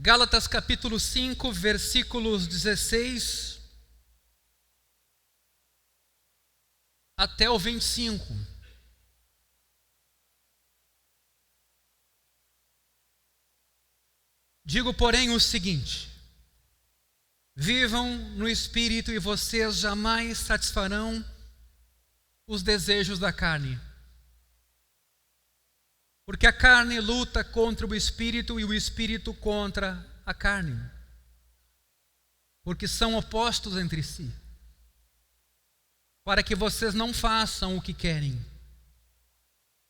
Gálatas capítulo 5, versículos 16 até o 25. Digo, porém, o seguinte: vivam no Espírito e vocês jamais satisfarão os desejos da carne. Porque a carne luta contra o Espírito e o Espírito contra a carne, porque são opostos entre si, para que vocês não façam o que querem.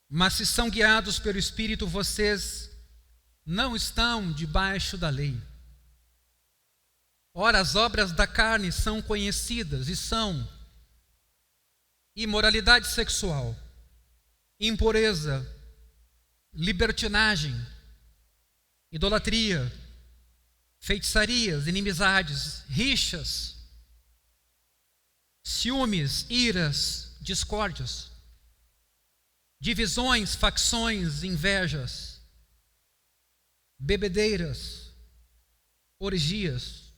Mas se são guiados pelo Espírito, vocês não estão debaixo da lei. Ora, as obras da carne são conhecidas e são imoralidade sexual, impureza, libertinagem, idolatria, feitiçarias, inimizades, rixas, ciúmes, iras, discórdias, divisões, facções, invejas, bebedeiras, orgias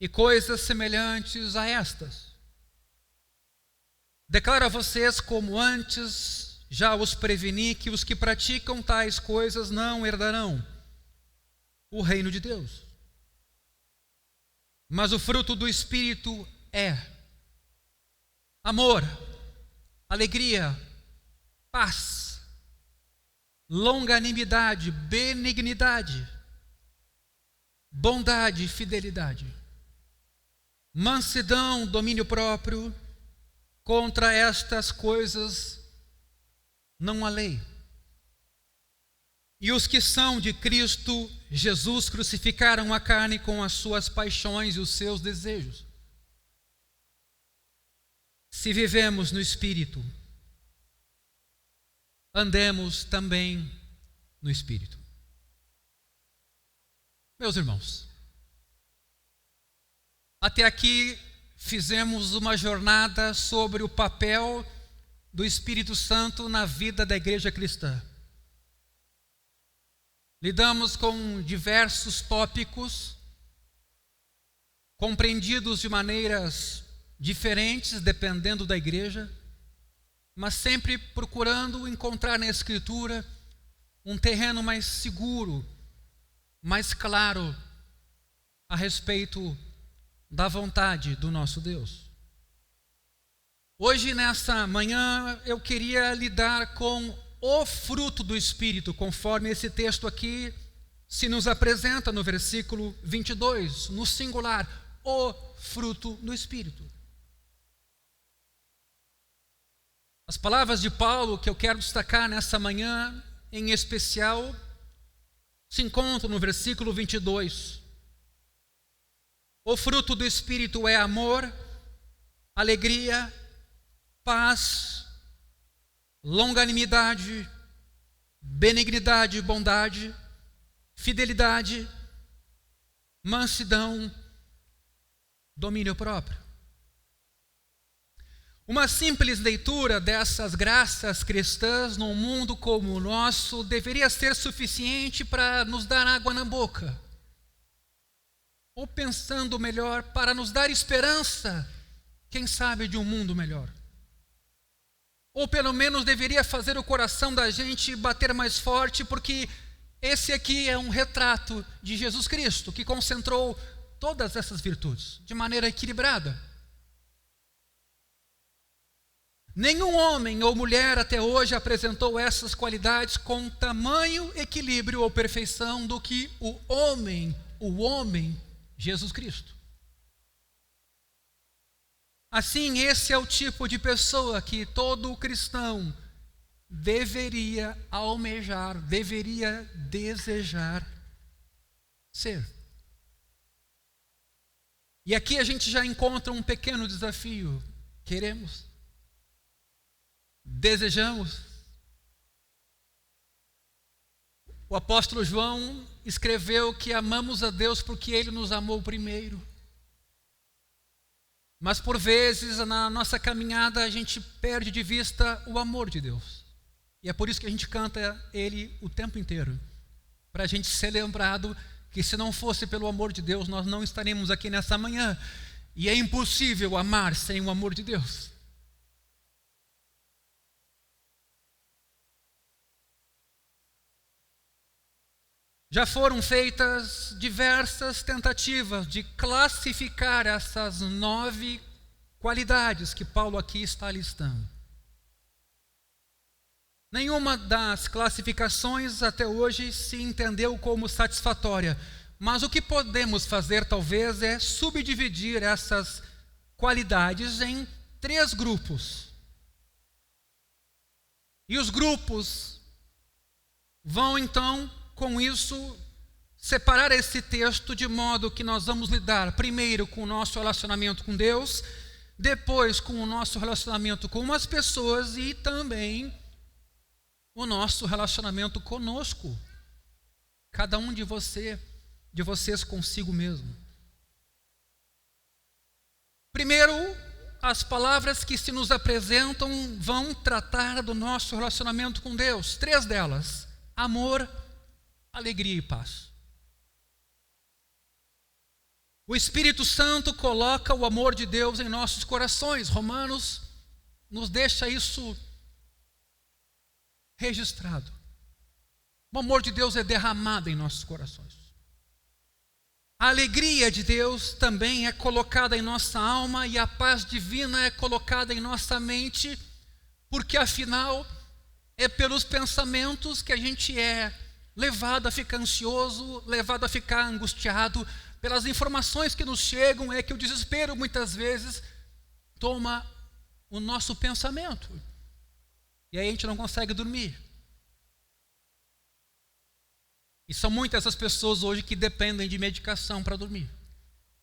e coisas semelhantes a estas. Declaro a vocês, como antes já os preveni, que os que praticam tais coisas não herdarão o reino de Deus. Mas o fruto do Espírito é amor, alegria, paz, longanimidade, benignidade, bondade e fidelidade, mansidão, domínio próprio. Contra estas coisas não há lei. E os que são de Cristo Jesus crucificaram a carne com as suas paixões e os seus desejos. Se vivemos no Espírito, andemos também no Espírito. Meus irmãos, até aqui fizemos uma jornada sobre o papel do Espírito Santo na vida da igreja cristã. Lidamos com diversos tópicos, compreendidos de maneiras diferentes, dependendo da igreja, mas sempre procurando encontrar na Escritura um terreno mais seguro, mais claro a respeito da vontade do nosso Deus. Hoje, nessa manhã, eu queria lidar com o fruto do Espírito, conforme esse texto aqui se nos apresenta no versículo 22, no singular, o fruto do Espírito. As palavras de Paulo que eu quero destacar nessa manhã, em especial, se encontram no versículo 22. O fruto do Espírito é amor, alegria, paz, longanimidade, benignidade, bondade, fidelidade, mansidão, domínio próprio. Uma simples leitura dessas graças cristãs num mundo como o nosso deveria ser suficiente para nos dar água na boca. Ou pensando melhor, para nos dar esperança, quem sabe, de um mundo melhor. Ou pelo menos deveria fazer o coração da gente bater mais forte, porque esse aqui é um retrato de Jesus Cristo, que concentrou todas essas virtudes de maneira equilibrada. Nenhum homem ou mulher até hoje apresentou essas qualidades com tamanho equilíbrio ou perfeição do que o homem Jesus Cristo. Assim, esse é o tipo de pessoa que todo cristão deveria almejar, deveria desejar ser. E aqui a gente já encontra um pequeno desafio. Queremos? Desejamos? O apóstolo João escreveu que amamos a Deus porque Ele nos amou primeiro. Mas por vezes na nossa caminhada a gente perde de vista o amor de Deus. E é por isso que a gente canta Ele o tempo inteiro. Para a gente ser lembrado que se não fosse pelo amor de Deus, nós não estaríamos aqui nessa manhã. E é impossível amar sem o amor de Deus. Já foram feitas diversas tentativas de classificar essas 9 qualidades que Paulo aqui está listando. Nenhuma das classificações até hoje se entendeu como satisfatória, mas o que podemos fazer talvez é subdividir essas qualidades em 3 grupos. E os grupos vão então, com isso, separar esse texto de modo que nós vamos lidar primeiro com o nosso relacionamento com Deus, depois com o nosso relacionamento com as pessoas e também o nosso relacionamento conosco, cada um de vocês consigo mesmo. Primeiro, as palavras que se nos apresentam vão tratar do nosso relacionamento com Deus. 3 delas: amor, alegria e paz. O Espírito Santo coloca o amor de Deus em nossos corações. Romanos nos deixa isso registrado. O amor de Deus é derramado em nossos corações. A alegria de Deus também é colocada em nossa alma e a paz divina é colocada em nossa mente, porque afinal é pelos pensamentos que a gente é levado a ficar ansioso, levado a ficar angustiado. Pelas informações que nos chegam é que o desespero muitas vezes toma o nosso pensamento. E aí a gente não consegue dormir. E são muitas as pessoas hoje que dependem de medicação para dormir.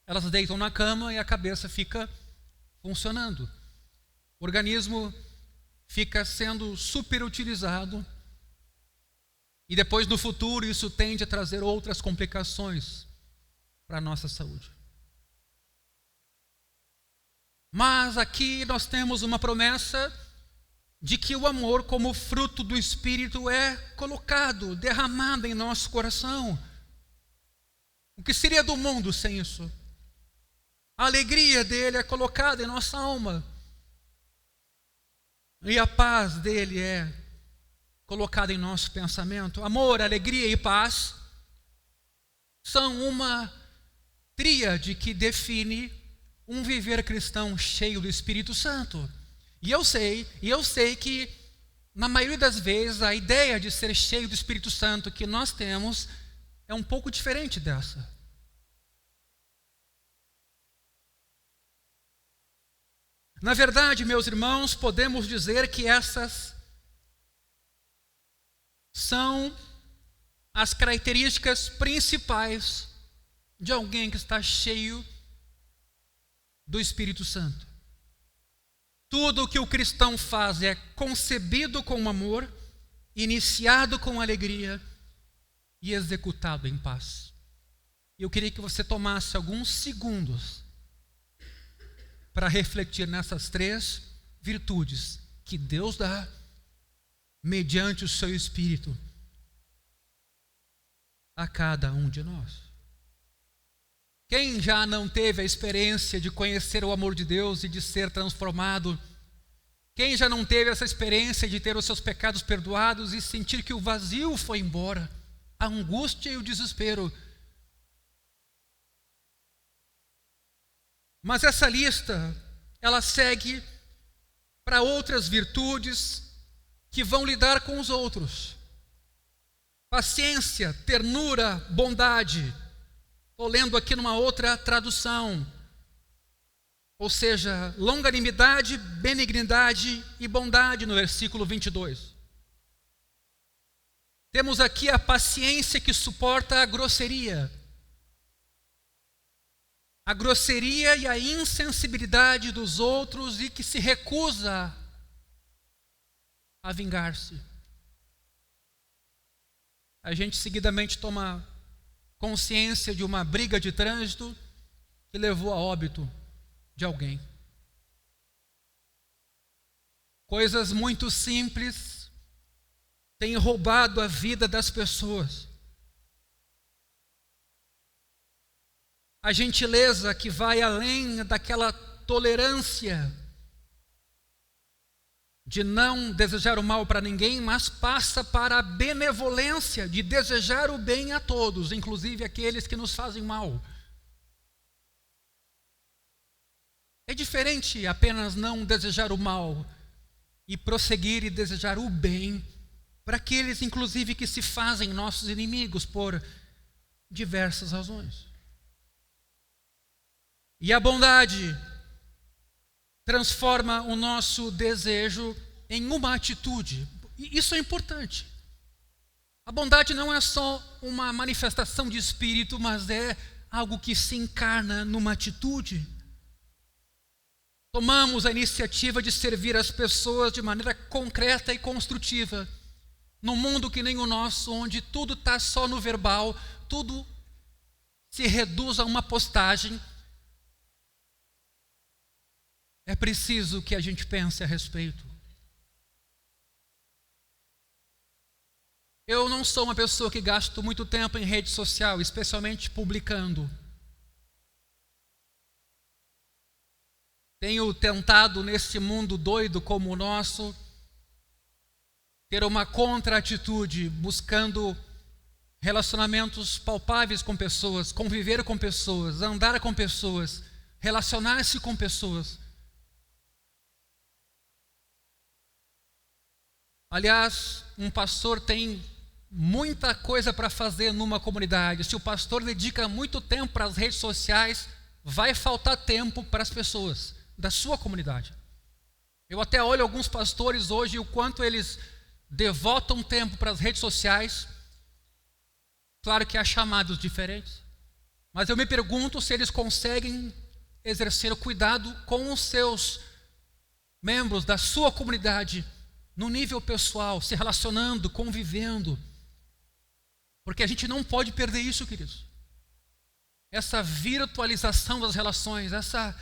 Elas deitam na cama e a cabeça fica funcionando. O organismo fica sendo superutilizado. E depois, no futuro, isso tende a trazer outras complicações para a nossa saúde. Mas aqui nós temos uma promessa de que o amor, como fruto do Espírito, é colocado, derramado em nosso coração. O que seria do mundo sem isso? A alegria dele é colocada em nossa alma. E a paz dele é colocada em nosso pensamento. Amor, alegria e paz são uma tríade que define um viver cristão cheio do Espírito Santo. E eu sei que na maioria das vezes a ideia de ser cheio do Espírito Santo que nós temos é um pouco diferente dessa. Na verdade, meus irmãos, podemos dizer que essas são as características principais de alguém que está cheio do Espírito Santo. Tudo o que o cristão faz é concebido com amor, iniciado com alegria e executado em paz. Eu queria que você tomasse alguns segundos para refletir nessas 3 virtudes que Deus dá mediante o seu Espírito a cada um de nós. Quem já não teve a experiência de conhecer o amor de Deus e de ser transformado? Quem já não teve essa experiência de ter os seus pecados perdoados e sentir que o vazio foi embora, a angústia e o desespero? Mas essa lista, ela segue para outras virtudes que vão lidar com os outros. Paciência, ternura, bondade. Estou lendo aqui numa outra tradução. Ou seja, longanimidade, benignidade e bondade no versículo 22. Temos aqui a paciência que suporta a grosseria. A grosseria e a insensibilidade dos outros e que se recusa a vingar-se. A gente seguidamente toma consciência de uma briga de trânsito que levou a óbito de alguém. Coisas muito simples têm roubado a vida das pessoas. a gentileza que vai além daquela tolerância de não desejar o mal para ninguém, mas passa para a benevolência de desejar o bem a todos, inclusive aqueles que nos fazem mal. É diferente apenas não desejar o mal e prosseguir e desejar o bem para aqueles, inclusive, que se fazem nossos inimigos por diversas razões. E a bondade transforma o nosso desejo em uma atitude. E isso é importante. A bondade não é só uma manifestação de espírito, mas é algo que se encarna numa atitude. Tomamos a iniciativa de servir as pessoas de maneira concreta e construtiva. Num mundo que nem o nosso, onde tudo está só no verbal, tudo se reduz a uma postagem, é preciso que a gente pense a respeito. Eu não sou uma pessoa que gasto muito tempo em rede social, especialmente publicando. Tenho tentado, nesse mundo doido como o nosso, ter uma contra-atitude, buscando relacionamentos palpáveis com pessoas, conviver com pessoas, andar com pessoas, relacionar-se com pessoas. Aliás, um pastor tem muita coisa para fazer numa comunidade. Se o pastor dedica muito tempo para as redes sociais, vai faltar tempo para as pessoas da sua comunidade. Eu até olho alguns pastores hoje, o quanto eles devotam tempo para as redes sociais. Claro que há chamados diferentes, mas eu me pergunto se eles conseguem exercer o cuidado com os seus membros da sua comunidade, no nível pessoal, se relacionando, convivendo. Porque a gente não pode perder isso, queridos. Essa virtualização das relações, essa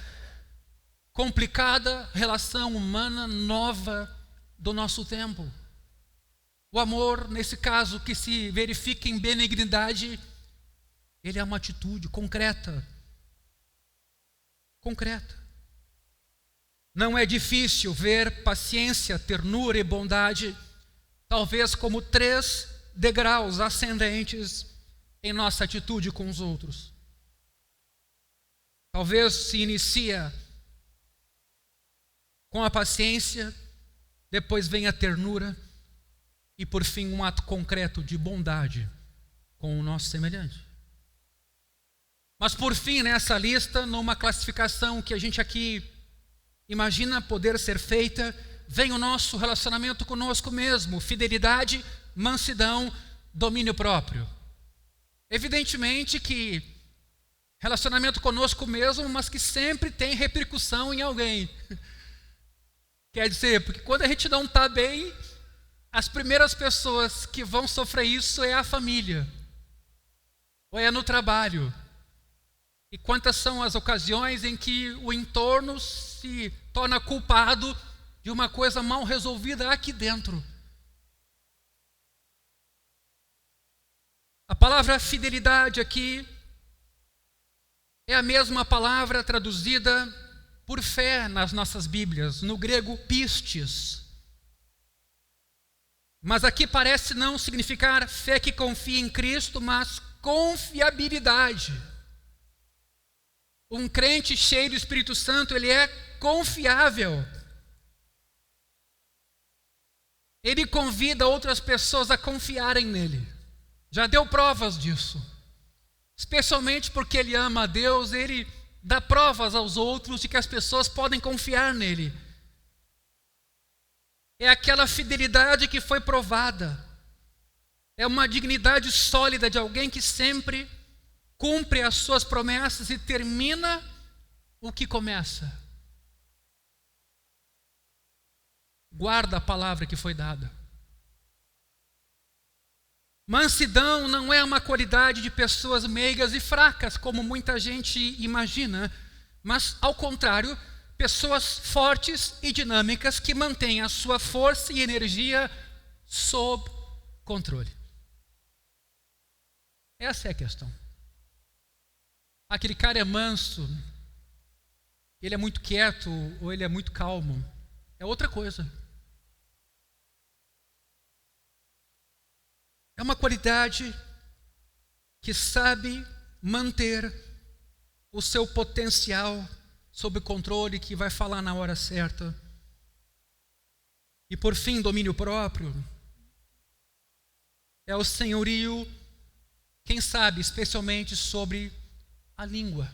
complicada relação humana nova do nosso tempo. O amor, nesse caso, que se verifica em benignidade, ele é uma atitude concreta. Concreta. Não é difícil ver paciência, ternura e bondade, talvez como 3 degraus ascendentes em nossa atitude com os outros. Talvez se inicia com a paciência, depois vem a ternura e por fim um ato concreto de bondade com o nosso semelhante. Mas por fim, nessa lista, numa classificação que a gente aqui imagina poder ser feita, vem o nosso relacionamento conosco mesmo, fidelidade, mansidão, domínio próprio. Evidentemente que relacionamento conosco mesmo, mas que sempre tem repercussão em alguém. Quer dizer, porque quando a gente não está bem, as primeiras pessoas que vão sofrer isso é a família, ou é no trabalho. E quantas são as ocasiões em que o entorno se torna culpado de uma coisa mal resolvida aqui dentro. A palavra fidelidade aqui é a mesma palavra traduzida por fé nas nossas Bíblias, no grego pistes. Mas aqui parece não significar fé que confia em Cristo, mas confiabilidade. Um crente cheio do Espírito Santo, ele é confiável. Ele convida outras pessoas a confiarem nele. Já deu provas disso. Especialmente porque ele ama a Deus, ele dá provas aos outros de que as pessoas podem confiar nele. É aquela fidelidade que foi provada. É uma dignidade sólida de alguém que sempre cumpre as suas promessas e termina o que começa. Guarda a palavra que foi dada. Mansidão não é uma qualidade de pessoas meigas e fracas, como muita gente imagina, mas, ao contrário, pessoas fortes e dinâmicas que mantêm a sua força e energia sob controle. Essa é a questão. aquele cara é manso, ele é muito quieto ou ele é muito calmo. É outra coisa. É uma qualidade que sabe manter o seu potencial sob controle, que vai falar na hora certa. E por fim, domínio próprio. É o senhorio, quem sabe, especialmente sobre a língua.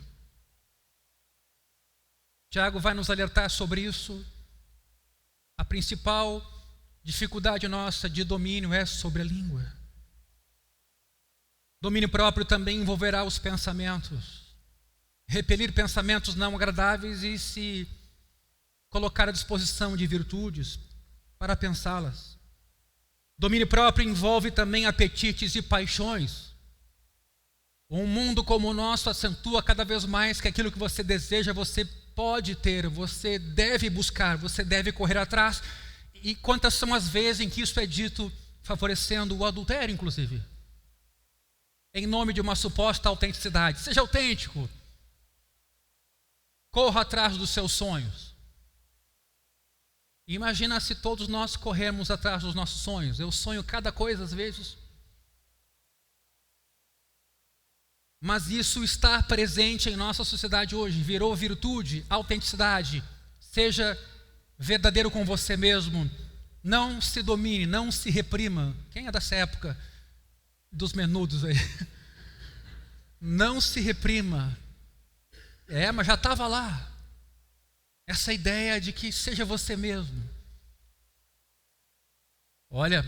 Tiago vai nos alertar sobre isso. A principal dificuldade nossa de domínio é sobre a língua. Domínio próprio também envolverá os pensamentos. Repelir pensamentos não agradáveis e se colocar à disposição de virtudes para pensá-las. Domínio próprio envolve também apetites e paixões. Um mundo como o nosso acentua cada vez mais que aquilo que você deseja, você pode ter, você deve buscar, você deve correr atrás. E quantas são as vezes em que isso é dito favorecendo o adultério, inclusive? Em nome de uma suposta autenticidade. Seja autêntico. Corra atrás dos seus sonhos. Imagina se todos nós corrermos atrás dos nossos sonhos. Eu sonho cada coisa às vezes. Mas isso está presente em nossa sociedade hoje. Virou virtude, autenticidade. Seja verdadeiro com você mesmo. Não se domine, não se reprima. Quem é dessa época dos menudos aí? Não se reprima. Mas já estava lá. Essa ideia de que seja você mesmo. Olha,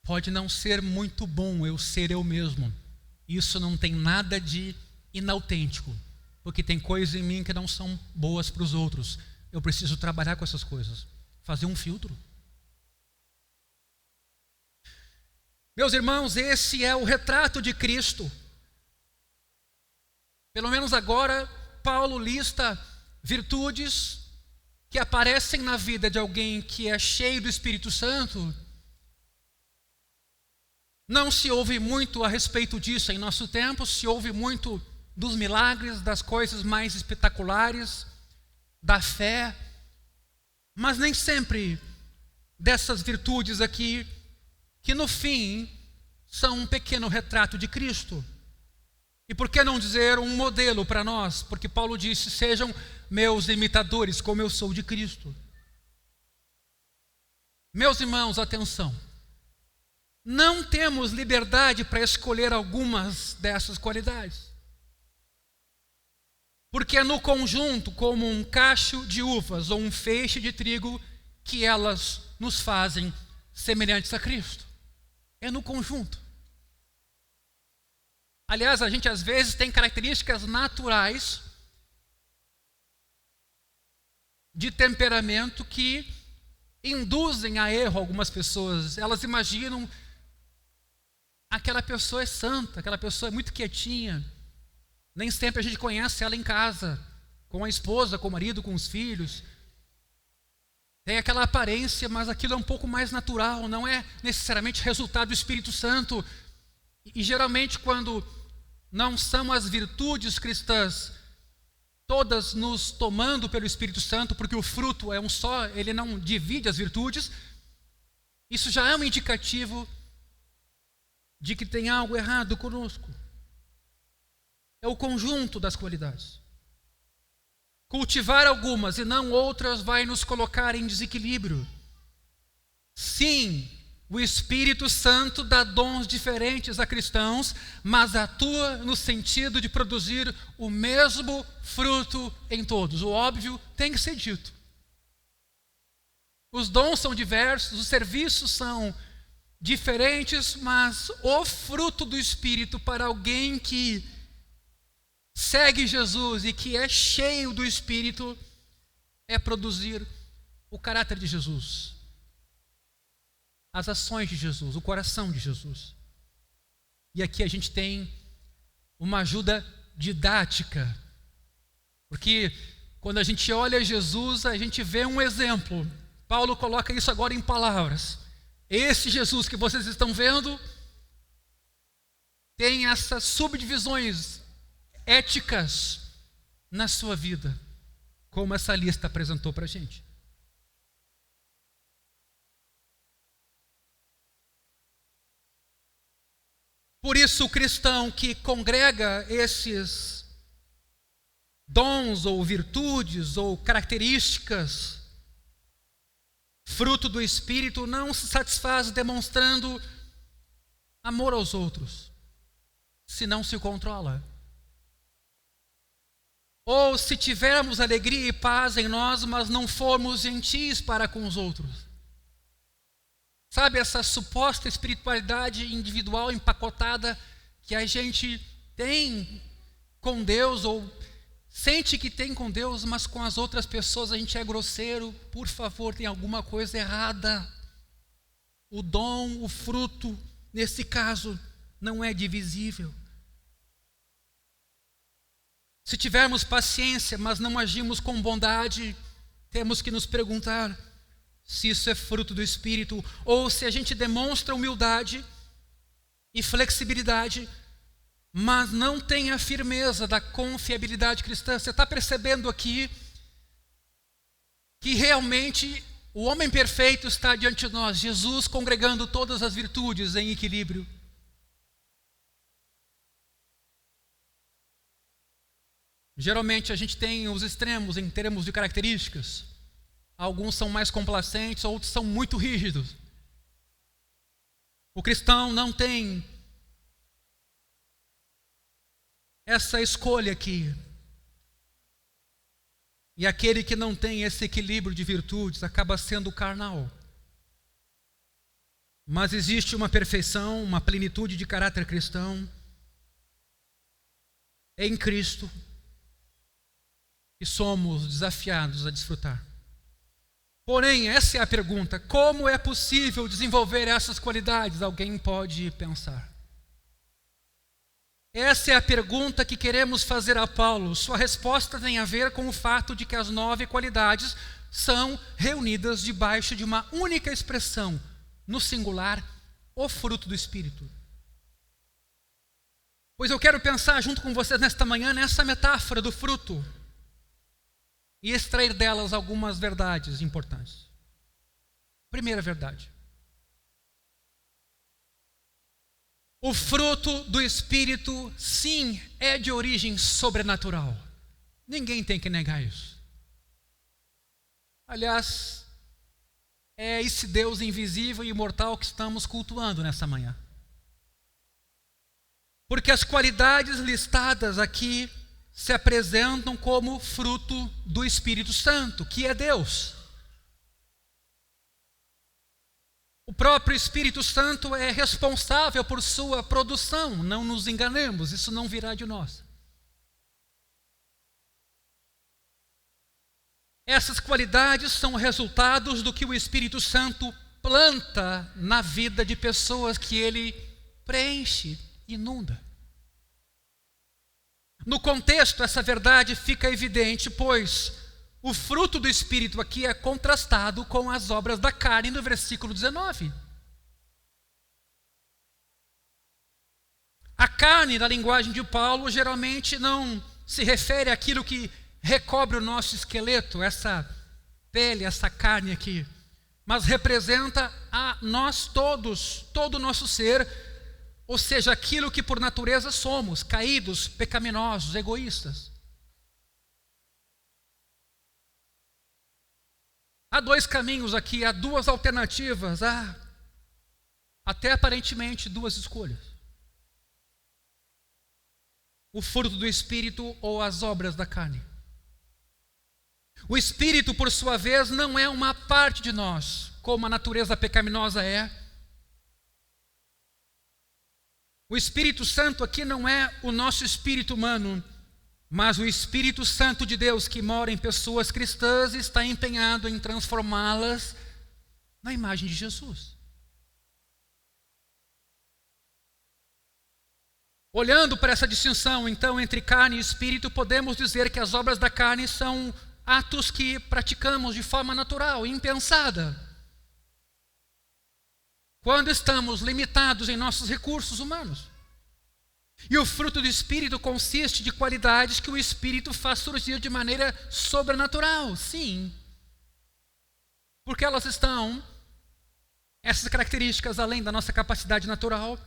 pode não ser muito bom eu ser eu mesmo. Isso não tem nada de inautêntico. Porque tem coisas em mim que não são boas para os outros. Eu preciso trabalhar com essas coisas. Fazer um filtro. Meus irmãos, esse é o retrato de Cristo. Pelo menos agora, Paulo lista virtudes que aparecem na vida de alguém que é cheio do Espírito Santo. Não se ouve muito a respeito disso em nosso tempo, se ouve muito dos milagres, das coisas mais espetaculares, da fé, mas nem sempre dessas virtudes aqui, que no fim são um pequeno retrato de Cristo. E por que não dizer um modelo para nós? Porque Paulo disse, sejam meus imitadores, como eu sou de Cristo. Meus irmãos, atenção. Não temos liberdade para escolher algumas dessas qualidades. Porque é no conjunto, como um cacho de uvas ou um feixe de trigo, que elas nos fazem semelhantes a Cristo. É no conjunto. Aliás, a gente às vezes tem características naturais de temperamento que induzem a erro algumas pessoas. Elas imaginam aquela pessoa é santa, aquela pessoa é muito quietinha. Nem sempre a gente conhece ela em casa, com a esposa, com o marido, com os filhos. Tem aquela aparência, mas aquilo é um pouco mais natural, não é necessariamente resultado do Espírito Santo. E geralmente quando não são as virtudes cristãs todas nos tomando pelo Espírito Santo, porque o fruto é um só, ele não divide as virtudes, isso já é um indicativo de que tem algo errado conosco. É o conjunto das qualidades. Cultivar algumas e não outras vai nos colocar em desequilíbrio. Sim, o Espírito Santo dá dons diferentes a cristãos, mas atua no sentido de produzir o mesmo fruto em todos. O óbvio tem que ser dito. Os dons são diversos, os serviços são diferentes, mas o fruto do Espírito para alguém que segue Jesus e que é cheio do Espírito é produzir o caráter de Jesus, as ações de Jesus, o coração de Jesus. E aqui a gente tem uma ajuda didática, porque quando a gente olha Jesus, a gente vê um exemplo. Paulo coloca isso agora em palavras. Esse Jesus que vocês estão vendo tem essas subdivisões, éticas na sua vida, como essa lista apresentou para a gente. Por isso, o cristão que congrega esses dons ou virtudes ou características, fruto do Espírito, não se satisfaz demonstrando amor aos outros, se não se controla. Ou se tivermos alegria e paz em nós, mas não formos gentis para com os outros. Sabe, essa suposta espiritualidade individual empacotada que a gente tem com Deus, ou sente que tem com Deus, mas com as outras pessoas a gente é grosseiro. Por favor, tem alguma coisa errada. O dom, o fruto, nesse caso, não é divisível. Se tivermos paciência, mas não agimos com bondade, temos que nos perguntar se isso é fruto do Espírito, ou se a gente demonstra humildade e flexibilidade, mas não tem a firmeza da confiabilidade cristã. Você está percebendo aqui que realmente o homem perfeito está diante de nós, Jesus congregando todas as virtudes em equilíbrio. Geralmente a gente tem os extremos em termos de características. Alguns são mais complacentes, outros são muito rígidos. O cristão não tem essa escolha aqui. E aquele que não tem esse equilíbrio de virtudes acaba sendo carnal. Mas existe uma perfeição, uma plenitude de caráter cristão em Cristo, que somos desafiados a desfrutar. Porém, essa é a pergunta: como é possível desenvolver essas qualidades? Alguém pode pensar. Essa é a pergunta que queremos fazer a Paulo. Sua resposta tem a ver com o fato de que as 9 qualidades são reunidas debaixo de uma única expressão, no singular, o fruto do Espírito. Pois eu quero pensar junto com vocês nesta manhã nessa metáfora do fruto e extrair delas algumas verdades importantes. Primeira verdade: o fruto do Espírito, sim, é de origem sobrenatural. Ninguém tem que negar isso. Aliás, é esse Deus invisível e imortal que estamos cultuando nessa manhã. Porque as qualidades listadas aqui se apresentam como fruto do Espírito Santo, que é Deus. O próprio Espírito Santo é responsável por sua produção, não nos enganemos, isso não virá de nós. Essas qualidades são resultados do que o Espírito Santo planta na vida de pessoas que ele preenche, inunda. No contexto, essa verdade fica evidente, pois o fruto do Espírito aqui é contrastado com as obras da carne no versículo 19. A carne, na linguagem de Paulo, geralmente não se refere àquilo que recobre o nosso esqueleto, essa pele, essa carne aqui, mas representa a nós todos, todo o nosso ser, ou seja, aquilo que por natureza somos, caídos, pecaminosos, egoístas. Há 2 caminhos aqui, há 2 alternativas, há até aparentemente 2 escolhas: o fruto do Espírito ou as obras da carne. O Espírito, por sua vez, não é uma parte de nós, como a natureza pecaminosa é. O Espírito Santo aqui não é o nosso espírito humano, mas o Espírito Santo de Deus que mora em pessoas cristãs e está empenhado em transformá-las na imagem de Jesus. Olhando para essa distinção, então, entre carne e espírito, podemos dizer que as obras da carne são atos que praticamos de forma natural, impensada, quando estamos limitados em nossos recursos humanos. E o fruto do Espírito consiste de qualidades que o Espírito faz surgir de maneira sobrenatural, sim. Porque elas estão, essas características, além da nossa capacidade natural.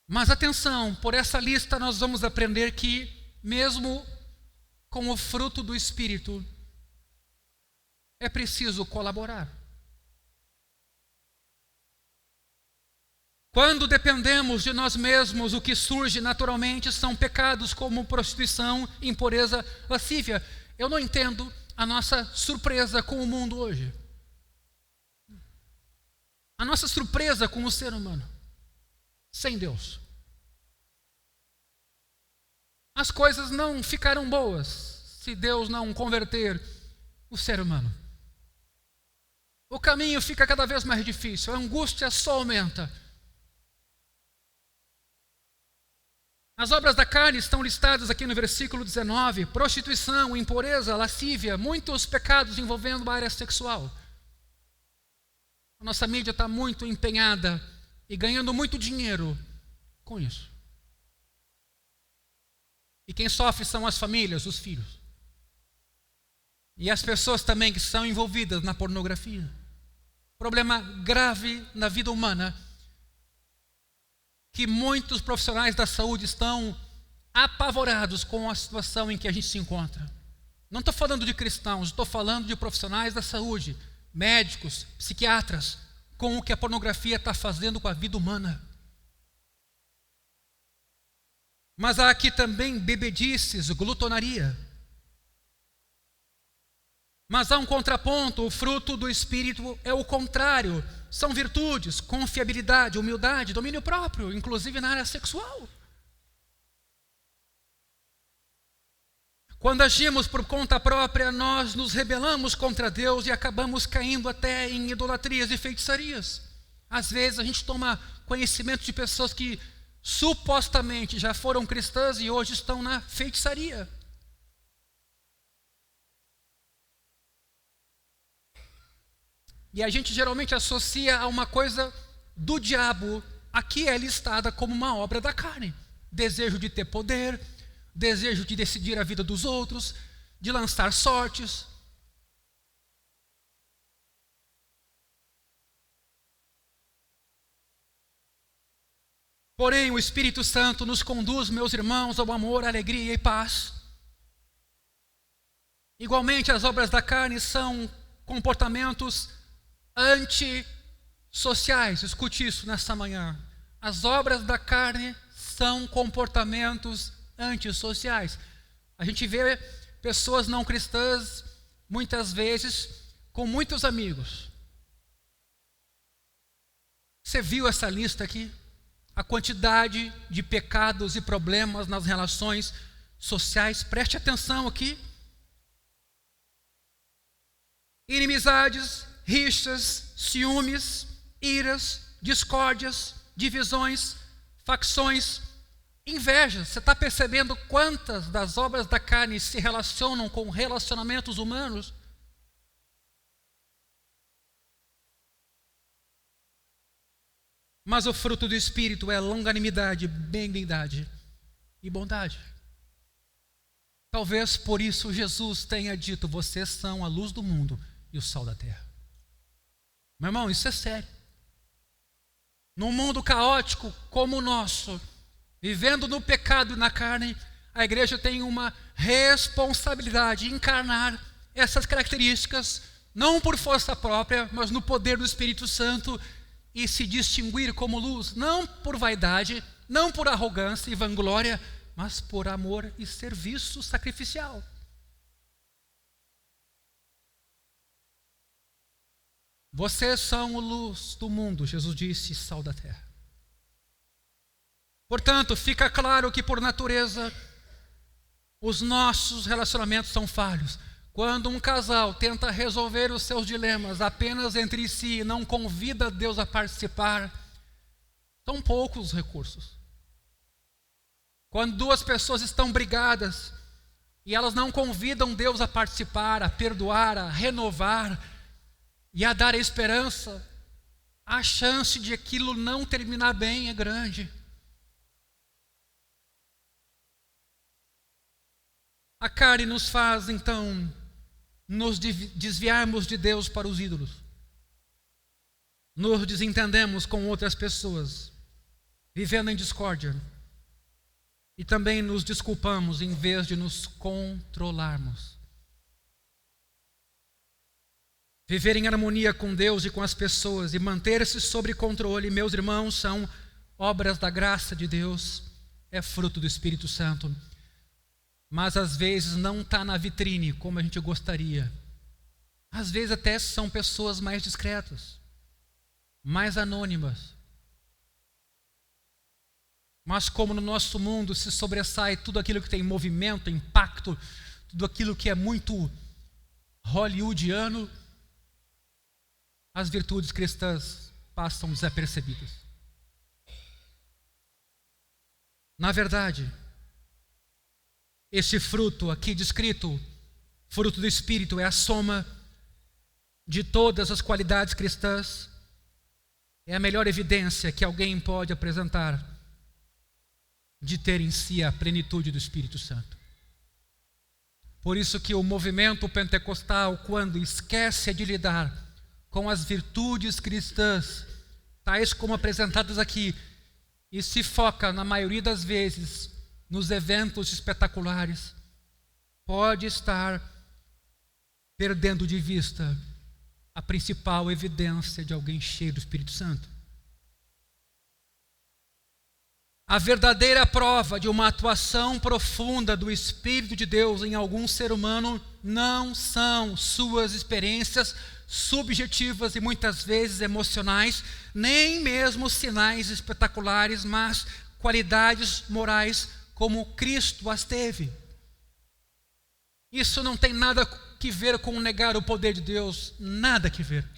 Mas atenção, por essa lista nós vamos aprender que, mesmo com o fruto do Espírito, é preciso colaborar. Quando dependemos de nós mesmos, o que surge naturalmente são pecados como prostituição, impureza, lascívia. Eu não entendo a nossa surpresa com o mundo hoje. A nossa surpresa com o ser humano, sem Deus. As coisas não ficarão boas se Deus não converter o ser humano. O caminho fica cada vez mais difícil, a angústia só aumenta. As obras da carne estão listadas aqui no versículo 19: prostituição, impureza, lascívia, muitos pecados envolvendo a área sexual. A nossa mídia está muito empenhada e ganhando muito dinheiro com isso. E quem sofre são as famílias, os filhos. E as pessoas também que são envolvidas na pornografia. Problema grave na vida humana, que muitos profissionais da saúde estão apavorados com a situação em que a gente se encontra. Não estou falando de cristãos, estou falando de profissionais da saúde, médicos, psiquiatras, com o que a pornografia está fazendo com a vida humana. Mas há aqui também bebedices, glutonaria. Mas há um contraponto, o fruto do Espírito é o contrário. São virtudes, confiabilidade, humildade, domínio próprio, inclusive na área sexual. Quando agimos por conta própria, nós nos rebelamos contra Deus e acabamos caindo até em idolatrias e feitiçarias. Às vezes a gente toma conhecimento de pessoas que supostamente já foram cristãs e hoje estão na feitiçaria. E a gente geralmente associa a uma coisa do diabo, aqui é listada como uma obra da carne. Desejo de ter poder, desejo de decidir a vida dos outros, de lançar sortes. Porém, o Espírito Santo nos conduz, meus irmãos, ao amor, alegria e paz. Igualmente, as obras da carne são comportamentos antissociais. Escute isso nessa manhã. As obras da carne são comportamentos antissociais. A gente vê pessoas não cristãs, muitas vezes, com muitos amigos. Você viu essa lista aqui? A quantidade de pecados e problemas nas relações sociais. Preste atenção aqui. Inimizades, rixas, ciúmes, iras, discórdias, divisões, facções, invejas. Você está percebendo quantas das obras da carne se relacionam com relacionamentos humanos? Mas o fruto do Espírito é longanimidade, benignidade e bondade. Talvez por isso Jesus tenha dito: vocês são a luz do mundo e o sal da terra. Meu irmão, isso é sério. Num mundo caótico como o nosso, vivendo no pecado e na carne, a igreja tem uma responsabilidade de encarnar essas características, não por força própria, mas no poder do Espírito Santo, e se distinguir como luz, não por vaidade, não por arrogância e vanglória, mas por amor e serviço sacrificial. Vocês são a luz do mundo, Jesus disse, sal da terra. Portanto, fica claro que por natureza os nossos relacionamentos são falhos. Quando um casal tenta resolver os seus dilemas apenas entre si e não convida Deus a participar, são poucos os recursos. Quando duas pessoas estão brigadas e elas não convidam Deus a participar, a perdoar, a renovar e a dar esperança, a chance de aquilo não terminar bem é grande. A carne nos faz, então, nos desviarmos de Deus para os ídolos. Nos desentendemos com outras pessoas, vivendo em discórdia. E também nos desculpamos em vez de nos controlarmos. Viver em harmonia com Deus e com as pessoas e manter-se sob controle, meus irmãos, são obras da graça de Deus, é fruto do Espírito Santo. Mas às vezes não está na vitrine como a gente gostaria. Às vezes até são pessoas mais discretas, mais anônimas. Mas como no nosso mundo se sobressai tudo aquilo que tem movimento, impacto, tudo aquilo que é muito hollywoodiano, as virtudes cristãs passam desapercebidas. Na verdade, esse fruto aqui descrito, fruto do Espírito, é a soma de todas as qualidades cristãs, é a melhor evidência que alguém pode apresentar de ter em si a plenitude do Espírito Santo. Por isso que o movimento pentecostal, quando esquece de lidar com as virtudes cristãs, tais como apresentadas aqui, e se foca, na maioria das vezes, nos eventos espetaculares, pode estar perdendo de vista a principal evidência de alguém cheio do Espírito Santo. A verdadeira prova de uma atuação profunda do Espírito de Deus em algum ser humano não são suas experiências subjetivas e muitas vezes emocionais, nem mesmo sinais espetaculares, mas qualidades morais como Cristo as teve. Isso não tem nada que ver com negar o poder de Deus, nada que ver.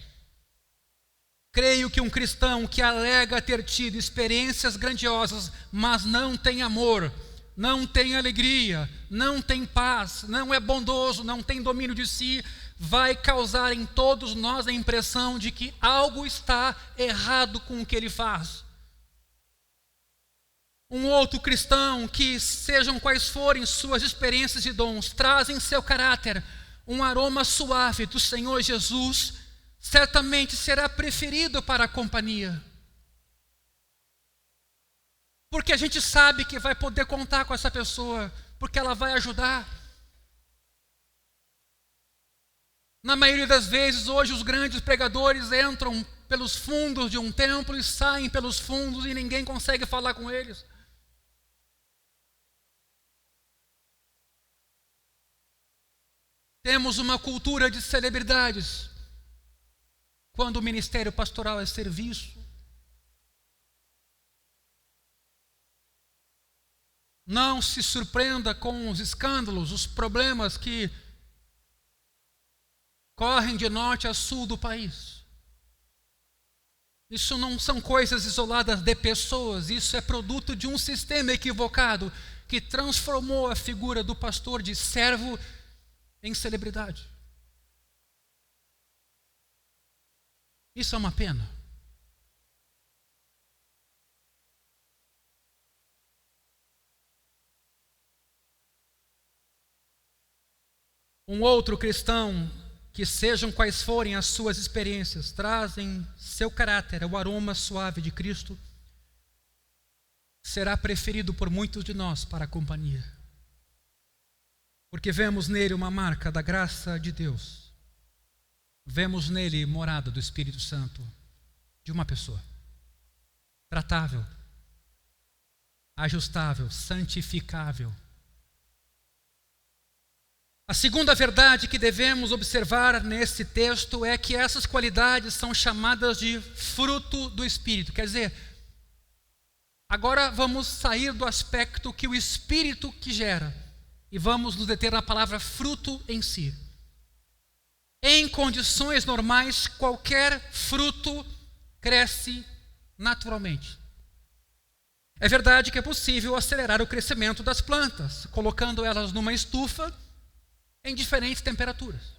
Creio que um cristão que alega ter tido experiências grandiosas, mas não tem amor, não tem alegria, não tem paz, não é bondoso, não tem domínio de si, vai causar em todos nós a impressão de que algo está errado com o que ele faz. Um outro cristão que, sejam quais forem suas experiências e dons, traz em seu caráter um aroma suave do Senhor Jesus, certamente será preferido para a companhia. Porque a gente sabe que vai poder contar com essa pessoa, porque ela vai ajudar. Na maioria das vezes, hoje os grandes pregadores entram pelos fundos de um templo e saem pelos fundos e ninguém consegue falar com eles. Temos uma cultura de celebridades, quando o ministério pastoral é serviço. Não se surpreenda com os escândalos, os problemas que correm de norte a sul do país. Isso não são coisas isoladas de pessoas, isso é produto de um sistema equivocado que transformou a figura do pastor de servo em celebridade. Isso é uma pena. Um outro cristão, que sejam quais forem as suas experiências, trazem seu caráter, o aroma suave de Cristo, será preferido por muitos de nós para a companhia. Porque vemos nele uma marca da graça de Deus. Vemos nele morada do Espírito Santo de uma pessoa. Tratável, ajustável, santificável. A segunda verdade que devemos observar nesse texto é que essas qualidades são chamadas de fruto do Espírito. Quer dizer, agora vamos sair do aspecto que o Espírito que gera e vamos nos deter na palavra fruto em si. Em condições normais, qualquer fruto cresce naturalmente. É verdade que é possível acelerar o crescimento das plantas, colocando elas numa estufa em diferentes temperaturas.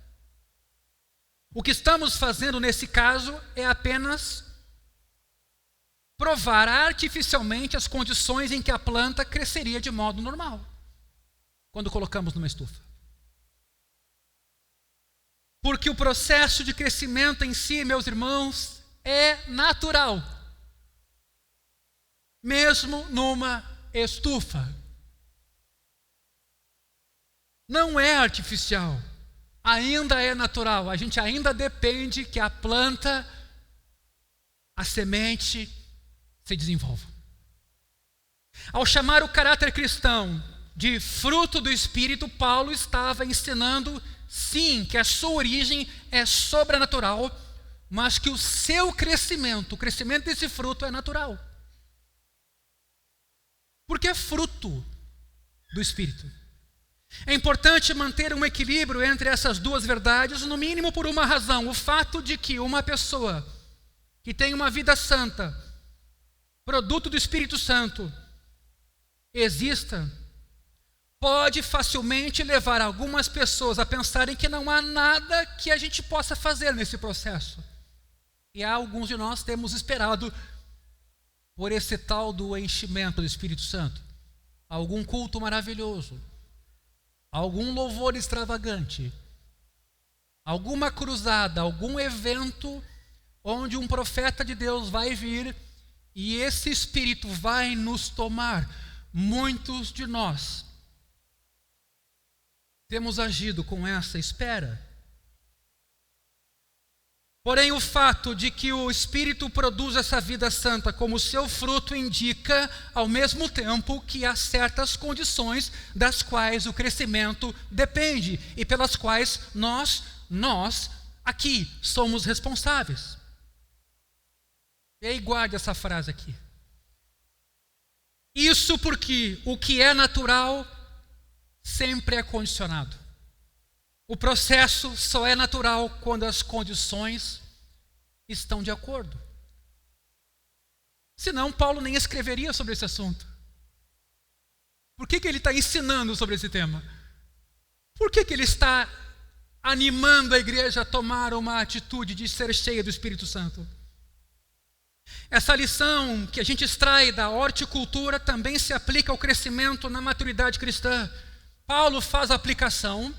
O que estamos fazendo nesse caso é apenas provar artificialmente as condições em que a planta cresceria de modo normal. quando colocamos numa estufa. Porque o processo de crescimento em si, meus irmãos, é natural. Mesmo numa estufa. Não é artificial. Ainda é natural. A gente ainda depende que a planta, a semente, se desenvolva. Ao chamar o caráter cristão de fruto do Espírito, Paulo estava ensinando, sim, que a sua origem é sobrenatural, mas que o seu crescimento, o crescimento desse fruto é natural. Porque é fruto do Espírito. É importante manter um equilíbrio entre essas duas verdades, no mínimo por uma razão: o fato de que uma pessoa que tem uma vida santa, produto do Espírito Santo, exista, pode facilmente levar algumas pessoas a pensarem que não há nada que a gente possa fazer nesse processo. E alguns de nós temos esperado por esse tal do enchimento do Espírito Santo. Algum culto maravilhoso, algum louvor extravagante, alguma cruzada, algum evento onde um profeta de Deus vai vir e esse Espírito vai nos tomar. Muitos de nós temos agido com essa espera. Porém, o fato de que o Espírito produz essa vida santa como seu fruto indica, ao mesmo tempo, que há certas condições das quais o crescimento depende e pelas quais nós aqui somos responsáveis. E aí guarde essa frase aqui. Isso porque o que é natural sempre é condicionado. O processo só é natural quando as condições estão de acordo. Senão, Paulo nem escreveria sobre esse assunto. Por que ele está ensinando sobre esse tema? Por que ele está animando a igreja a tomar uma atitude de ser cheia do Espírito Santo? Essa lição que a gente extrai da horticultura também se aplica ao crescimento na maturidade cristã. Paulo faz a aplicação,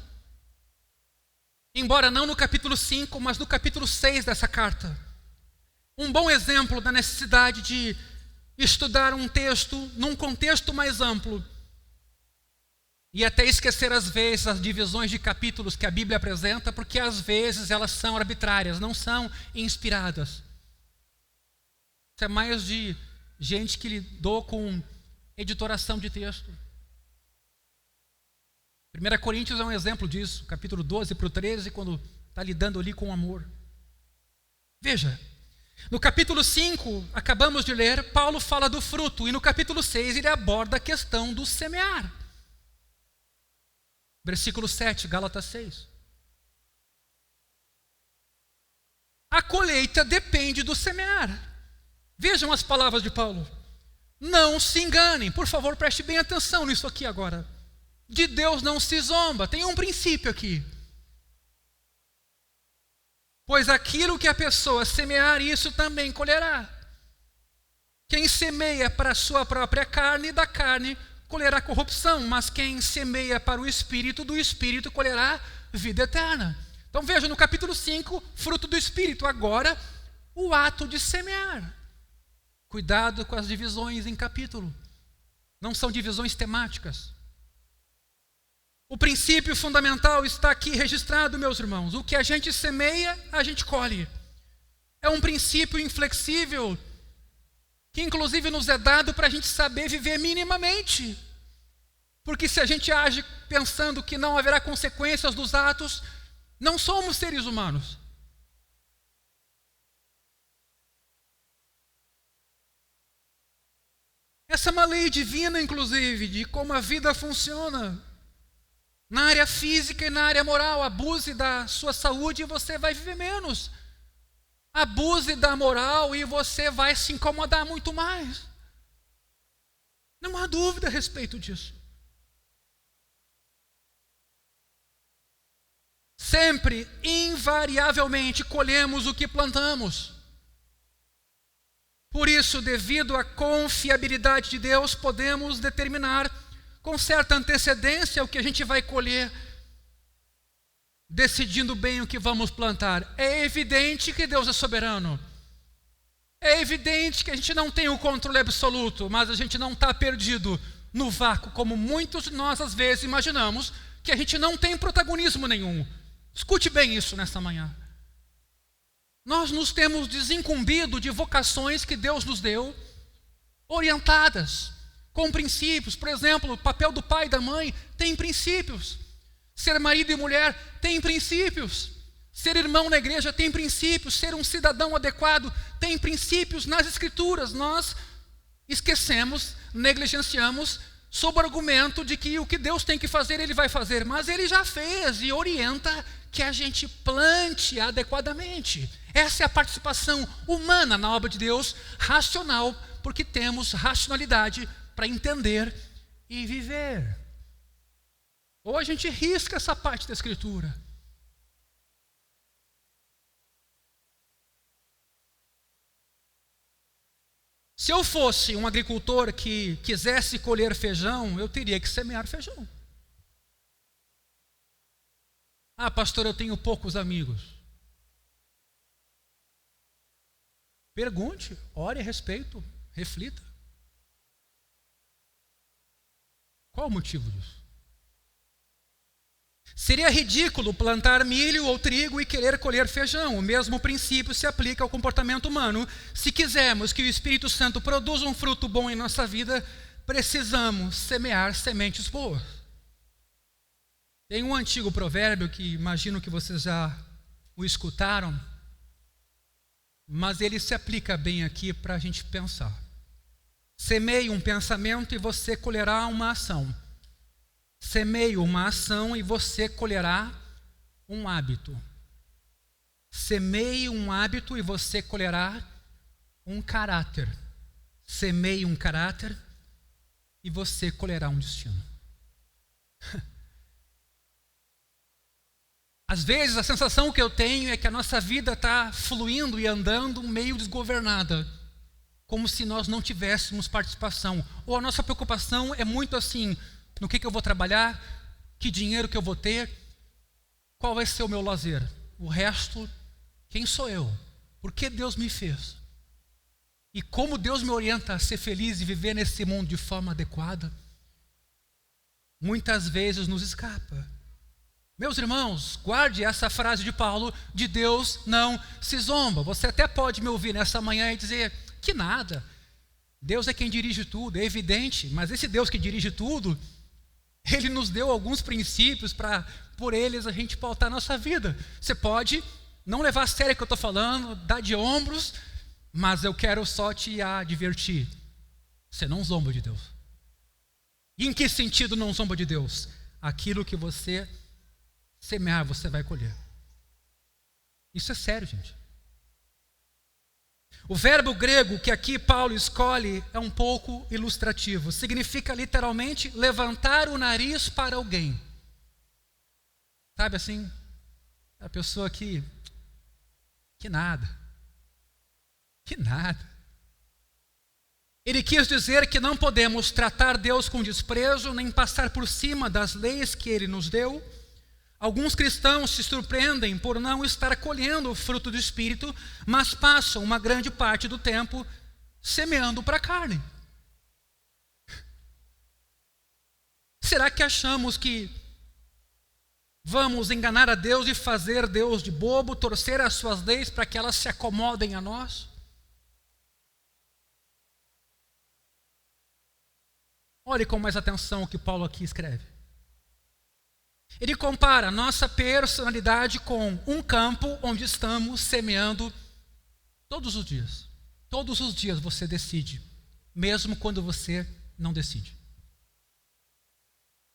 embora não no capítulo 5, mas no capítulo 6 dessa carta. Um bom exemplo da necessidade de estudar um texto num contexto mais amplo e até esquecer às vezes as divisões de capítulos que a Bíblia apresenta, porque às vezes elas são arbitrárias, não são inspiradas. Isso é mais de gente que lidou com editoração de texto. 1 Coríntios é um exemplo disso, capítulo 12 para o 13, quando está lidando ali com amor. Veja, no capítulo 5, acabamos de ler, Paulo fala do fruto, e no capítulo 6 ele aborda a questão do semear. Versículo 7, Gálatas 6. A colheita depende do semear. Vejam as palavras de Paulo. Não se enganem, por favor, preste bem atenção nisso aqui agora. De Deus não se zomba, tem um princípio aqui. Pois aquilo que a pessoa semear, isso também colherá. Quem semeia para a sua própria carne, da carne colherá corrupção, mas quem semeia para o Espírito, do Espírito colherá vida eterna. Então veja, no capítulo 5, fruto do Espírito, agora o ato de semear. Cuidado com as divisões em capítulo, não são divisões temáticas. O princípio fundamental está aqui registrado, meus irmãos. O que a gente semeia, a gente colhe. É um princípio inflexível, que inclusive nos é dado para a gente saber viver minimamente. Porque se a gente age pensando que não haverá consequências dos atos, não somos seres humanos. Essa é uma lei divina, inclusive, de como a vida funciona. Na área física e na área moral, abuse da sua saúde e você vai viver menos. Abuse da moral e você vai se incomodar muito mais. Não há dúvida a respeito disso. Sempre, invariavelmente, colhemos o que plantamos. Por isso, devido à confiabilidade de Deus, podemos determinar com certa antecedência o que a gente vai colher, decidindo bem o que vamos plantar. É evidente que Deus é soberano. É evidente que a gente não tem o controle absoluto, mas a gente não está perdido no vácuo, como muitos de nós às vezes imaginamos, que a gente não tem protagonismo nenhum. Escute bem isso nesta manhã. Nós nos temos desincumbido de vocações que Deus nos deu, orientadas, com princípios. Por exemplo, o papel do pai e da mãe tem princípios. Ser marido e mulher tem princípios. Ser irmão na igreja tem princípios. Ser um cidadão adequado tem princípios nas Escrituras. Nós esquecemos, negligenciamos, sob o argumento de que o que Deus tem que fazer, Ele vai fazer. Mas Ele já fez e orienta que a gente plante adequadamente. Essa é a participação humana na obra de Deus, racional, porque temos racionalidade para entender e viver. Ou a gente risca essa parte da Escritura. Se eu fosse um agricultor que quisesse colher feijão, eu teria que semear feijão. Ah, pastor, eu tenho poucos amigos. Pergunte, ore a respeito, reflita. Qual o motivo disso? Seria ridículo plantar milho ou trigo e querer colher feijão. O mesmo princípio se aplica ao comportamento humano. Se quisermos que o Espírito Santo produza um fruto bom em nossa vida, precisamos semear sementes boas. Tem um antigo provérbio que imagino que vocês já o escutaram, mas ele se aplica bem aqui para a gente pensar. Semeie um pensamento e você colherá uma ação. Semeie uma ação e você colherá um hábito. Semeie um hábito e você colherá um caráter. Semeie um caráter e você colherá um destino. Às vezes a sensação que eu tenho é que a nossa vida está fluindo e andando meio desgovernada, como se nós não tivéssemos participação. Ou a nossa preocupação é muito assim: no que eu vou trabalhar, que dinheiro que eu vou ter, qual vai ser o meu lazer. O resto, quem sou eu? Por que Deus me fez? E como Deus me orienta a ser feliz e viver nesse mundo de forma adequada, muitas vezes nos escapa. Meus irmãos, guarde essa frase de Paulo: de Deus não se zomba. Você até pode me ouvir nessa manhã e dizer: que nada, Deus é quem dirige tudo, é evidente, mas esse Deus que dirige tudo, Ele nos deu alguns princípios para, por eles, a gente pautar a nossa vida. Você pode não levar a sério o que eu estou falando, dar de ombros, mas eu quero só te advertir: você não zomba de Deus. E em que sentido não zomba de Deus? Aquilo que você semear, você vai colher. Isso é sério, gente. O verbo grego que aqui Paulo escolhe é um pouco ilustrativo. Significa literalmente levantar o nariz para alguém. Sabe assim? A pessoa que nada. Que nada. Ele quis dizer que não podemos tratar Deus com desprezo, nem passar por cima das leis que Ele nos deu. Alguns cristãos se surpreendem por não estar colhendo o fruto do Espírito, mas passam uma grande parte do tempo semeando para a carne. Será que achamos que vamos enganar a Deus e fazer Deus de bobo, torcer as suas leis para que elas se acomodem a nós? Olhe com mais atenção o que Paulo aqui escreve. Ele compara nossa personalidade com um campo onde estamos semeando todos os dias. Todos os dias você decide, mesmo quando você não decide.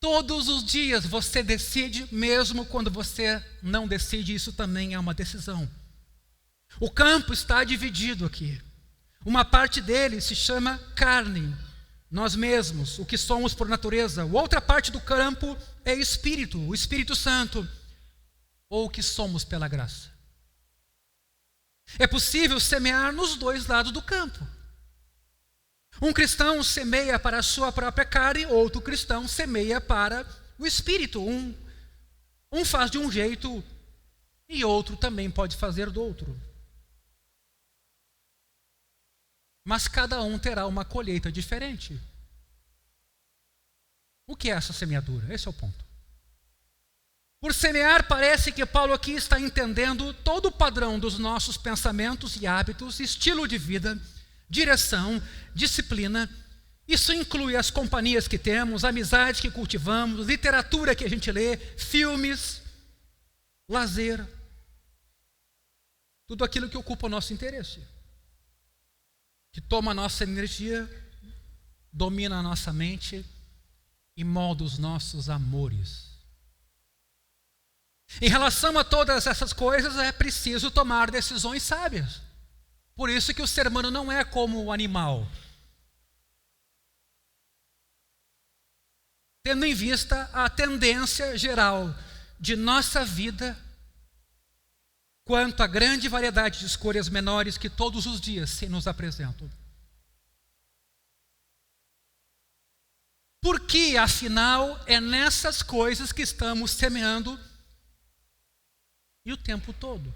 Todos os dias você decide, mesmo quando você não decide. Isso também é uma decisão. O campo está dividido aqui. Uma parte dele se chama carne, nós mesmos, o que somos por natureza. Outra parte do campo é Espírito, o Espírito Santo, ou o que somos pela graça. É possível semear nos dois lados do campo. Um cristão semeia para a sua própria carne, outro cristão semeia para o Espírito. Um faz de um jeito e outro também pode fazer do outro. Mas cada um terá uma colheita diferente. O que é essa semeadura? Esse é o ponto. Por semear, parece que Paulo aqui está entendendo todo o padrão dos nossos pensamentos e hábitos, estilo de vida, direção, disciplina. Isso inclui as companhias que temos, amizades que cultivamos, literatura que a gente lê, filmes, lazer. Tudo aquilo que ocupa o nosso interesse, que toma a nossa energia, domina a nossa mente e molda os nossos amores. Em relação a todas essas coisas, é preciso tomar decisões sábias. Por isso que o ser humano não é como o animal. Tendo em vista a tendência geral de nossa vida, quanto à grande variedade de escolhas menores que todos os dias se nos apresentam. Porque, afinal, é nessas coisas que estamos semeando e o tempo todo.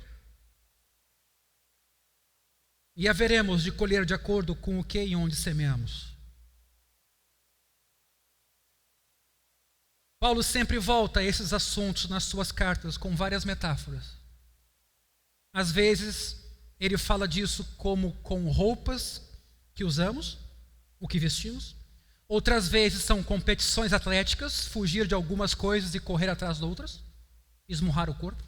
E haveremos de colher de acordo com o que e onde semeamos. Paulo sempre volta a esses assuntos nas suas cartas com várias metáforas. Às vezes, ele fala disso como com roupas que usamos, o que vestimos. Outras vezes são competições atléticas, fugir de algumas coisas e correr atrás de outras, esmurrar o corpo.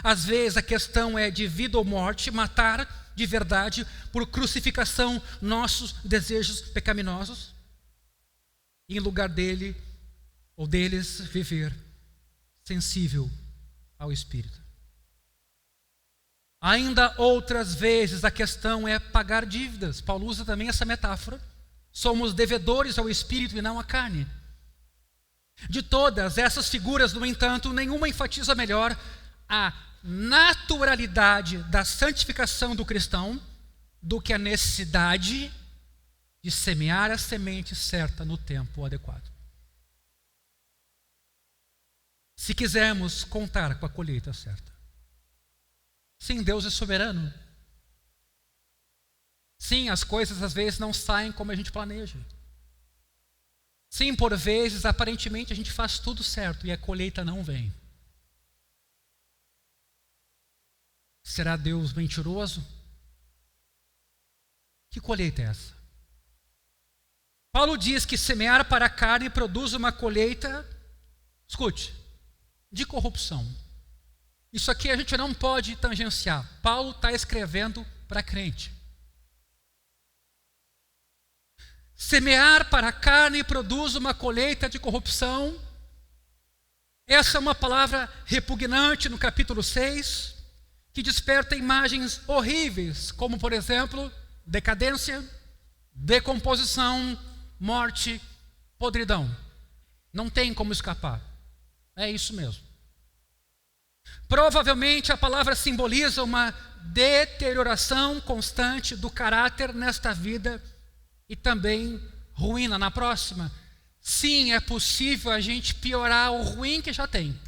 Às vezes a questão é de vida ou morte, matar de verdade por crucificação nossos desejos pecaminosos. E em lugar dele ou deles viver sensível ao Espírito. Ainda outras vezes a questão é pagar dívidas. Paulo usa também essa metáfora. Somos devedores ao Espírito e não à carne. De todas essas figuras, no entanto, nenhuma enfatiza melhor a naturalidade da santificação do cristão do que a necessidade de semear a semente certa no tempo adequado. Se quisermos contar com a colheita certa. Sim, Deus é soberano. Sim, as coisas às vezes não saem como a gente planeja. Sim, por vezes, aparentemente a gente faz tudo certo e a colheita não vem. Será Deus mentiroso? Que colheita é essa? Paulo diz que semear para a carne produz uma colheita, escute, de corrupção. Isso aqui a gente não pode tangenciar. Paulo está escrevendo para crente. Semear para a carne produz uma colheita de corrupção. Essa é uma palavra repugnante no capítulo 6, que desperta imagens horríveis, como por exemplo, decadência, decomposição, morte, podridão. Não tem como escapar. É isso mesmo. Provavelmente a palavra simboliza uma deterioração constante do caráter nesta vida e também ruína na próxima. Sim, é possível a gente piorar o ruim que já tem.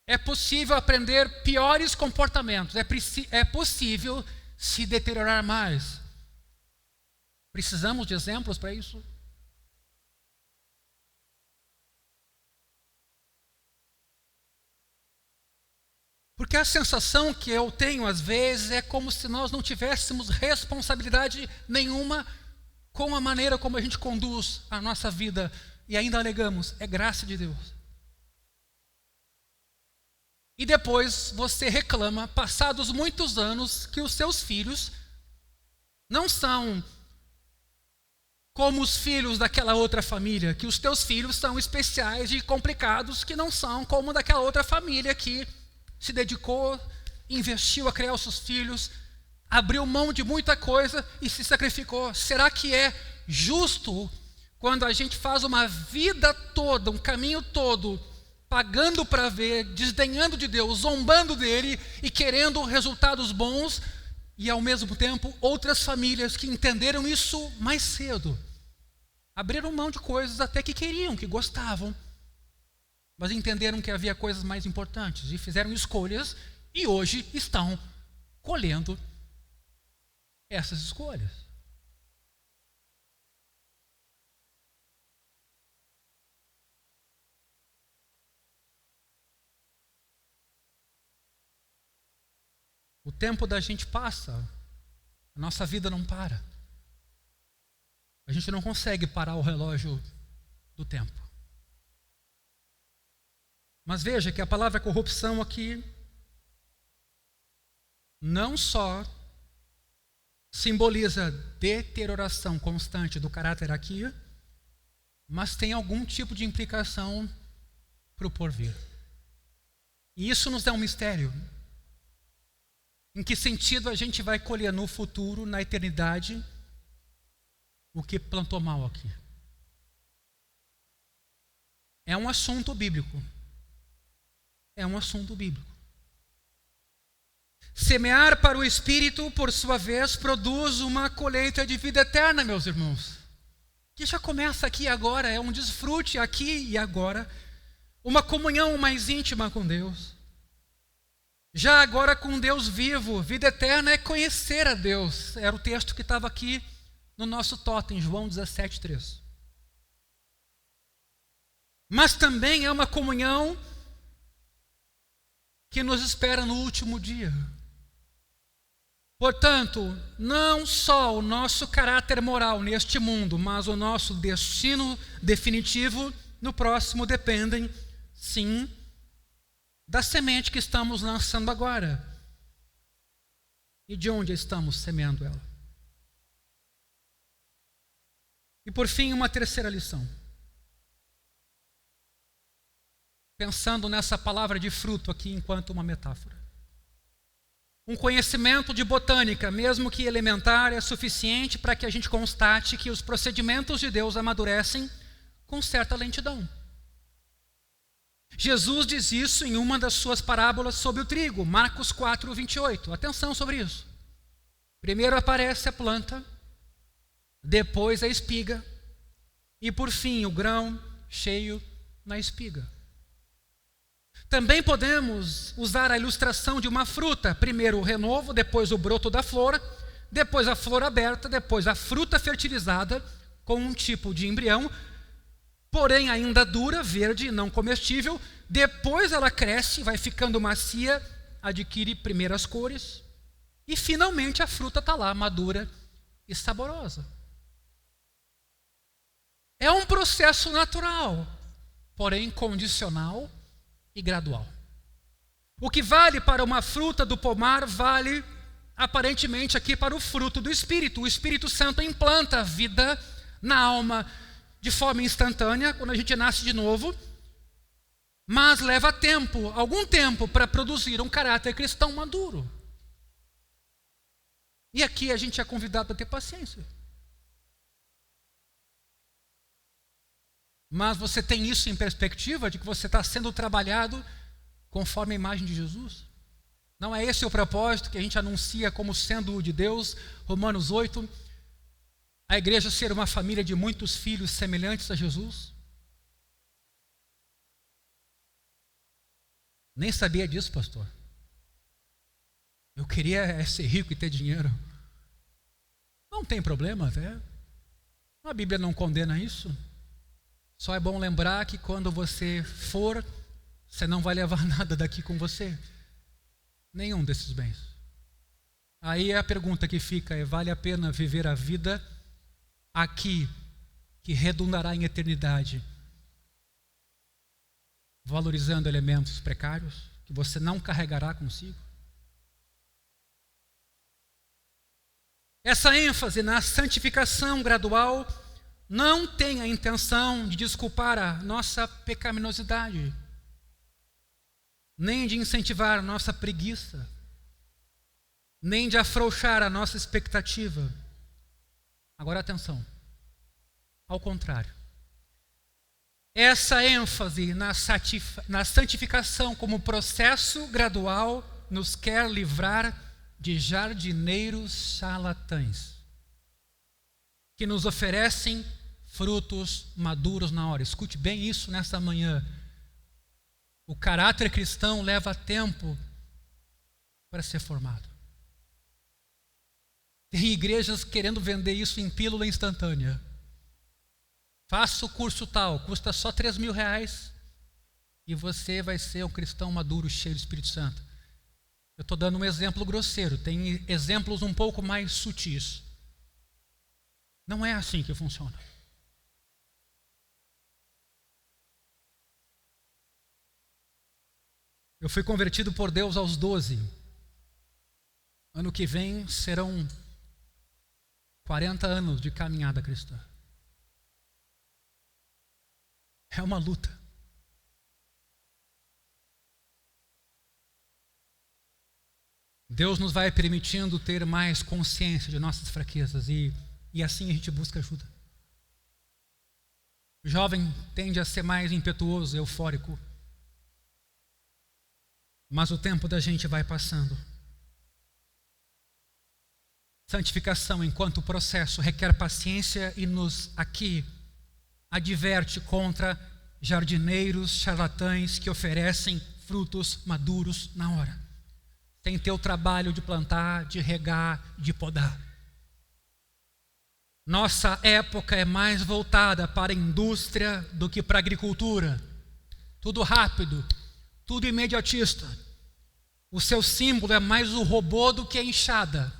É possível aprender piores comportamentos. É possível se deteriorar mais. Precisamos de exemplos para isso? Porque a sensação que eu tenho às vezes é como se nós não tivéssemos responsabilidade nenhuma com a maneira como a gente conduz a nossa vida e ainda alegamos, é graça de Deus. E depois você reclama, passados muitos anos, que os seus filhos não são como os filhos daquela outra família, que os teus filhos são especiais e complicados, que não são como daquela outra família que se dedicou, investiu a criar os seus filhos, abriu mão de muita coisa e se sacrificou. Será que é justo quando a gente faz uma vida toda, um caminho todo, pagando para ver, desdenhando de Deus, zombando dele e querendo resultados bons, e ao mesmo tempo outras famílias que entenderam isso mais cedo. Abriram mão de coisas até que queriam, que gostavam, mas entenderam que havia coisas mais importantes e fizeram escolhas e hoje estão colhendo essas escolhas. O tempo da gente passa, a nossa vida não para. A gente não consegue parar o relógio do tempo. Mas veja que a palavra corrupção aqui não só simboliza deterioração constante do caráter aqui, mas tem algum tipo de implicação para o porvir. E isso nos dá um mistério. Em que sentido a gente vai colher no futuro, na eternidade, o que plantou mal aqui? É um assunto bíblico. É um assunto bíblico. Semear para o Espírito, por sua vez, produz uma colheita de vida eterna, meus irmãos. Que já começa aqui e agora, é um desfrute aqui e agora, uma comunhão mais íntima com Deus. Já agora com Deus vivo, vida eterna é conhecer a Deus. Era o texto que estava aqui no nosso totem, João 17:3. Mas também é uma comunhão que nos espera no último dia. Portanto, não só o nosso caráter moral neste mundo, mas o nosso destino definitivo no próximo dependem, sim, da semente que estamos lançando agora. E de onde estamos semeando ela? E por fim, uma terceira lição. Pensando nessa palavra de fruto aqui enquanto uma metáfora. Um conhecimento de botânica, mesmo que elementar, é suficiente para que a gente constate que os procedimentos de Deus amadurecem com certa lentidão. Jesus diz isso em uma das suas parábolas sobre o trigo, Marcos 4:28. Atenção sobre isso. Primeiro aparece a planta, depois a espiga, e por fim o grão cheio na espiga. Também podemos usar a ilustração de uma fruta. Primeiro o renovo, depois o broto da flor, depois a flor aberta, depois a fruta fertilizada com um tipo de embrião, porém ainda dura, verde e não comestível. Depois ela cresce, vai ficando macia, adquire primeiras cores e finalmente a fruta está lá, madura e saborosa. É um processo natural, porém condicional e gradual. O que vale para uma fruta do pomar vale aparentemente aqui para o fruto do Espírito. O Espírito Santo implanta a vida na alma de forma instantânea, quando a gente nasce de novo, mas leva tempo, algum tempo, para produzir um caráter cristão maduro. E aqui a gente é convidado a ter paciência. Mas você tem isso em perspectiva de que você está sendo trabalhado conforme a imagem de Jesus? Não é esse o propósito que a gente anuncia como sendo o de Deus? Romanos 8, a igreja ser uma família de muitos filhos semelhantes a Jesus? Nem sabia disso, pastor. Eu queria ser rico e ter dinheiro. Não tem problema até. A Bíblia não condena isso. Só é bom lembrar que quando você for, você não vai levar nada daqui com você. Nenhum desses bens. Aí a pergunta que fica é: vale a pena viver a vida aqui, que redundará em eternidade, valorizando elementos precários que você não carregará consigo? Essa ênfase na santificação gradual não tem a intenção de desculpar a nossa pecaminosidade, nem de incentivar a nossa preguiça, nem de afrouxar a nossa expectativa. Agora atenção, ao contrário. Essa ênfase na santificação como processo gradual nos quer livrar de jardineiros charlatães, que nos oferecem frutos maduros na hora. Escute bem isso nessa manhã. O caráter cristão leva tempo para ser formado. Tem igrejas querendo vender isso em pílula instantânea. Faça o curso tal, custa só R$3.000 e você vai ser um cristão maduro, cheio do Espírito Santo. Eu estou dando um exemplo grosseiro, tem exemplos um pouco mais sutis. Não é assim que funciona. Eu fui convertido por Deus aos 12. Ano que vem serão 40 anos de caminhada cristã. É uma luta. Deus nos vai permitindo ter mais consciência de nossas fraquezas e assim a gente busca ajuda. O jovem tende a ser mais impetuoso, eufórico. Mas o tempo da gente vai passando. Santificação, enquanto processo, requer paciência e nos aqui adverte contra jardineiros charlatães que oferecem frutos maduros na hora, sem ter o trabalho de plantar, de regar, de podar. Nossa época é mais voltada para a indústria do que para a agricultura. Tudo rápido, tudo imediatista. O seu símbolo é mais o robô do que a enxada.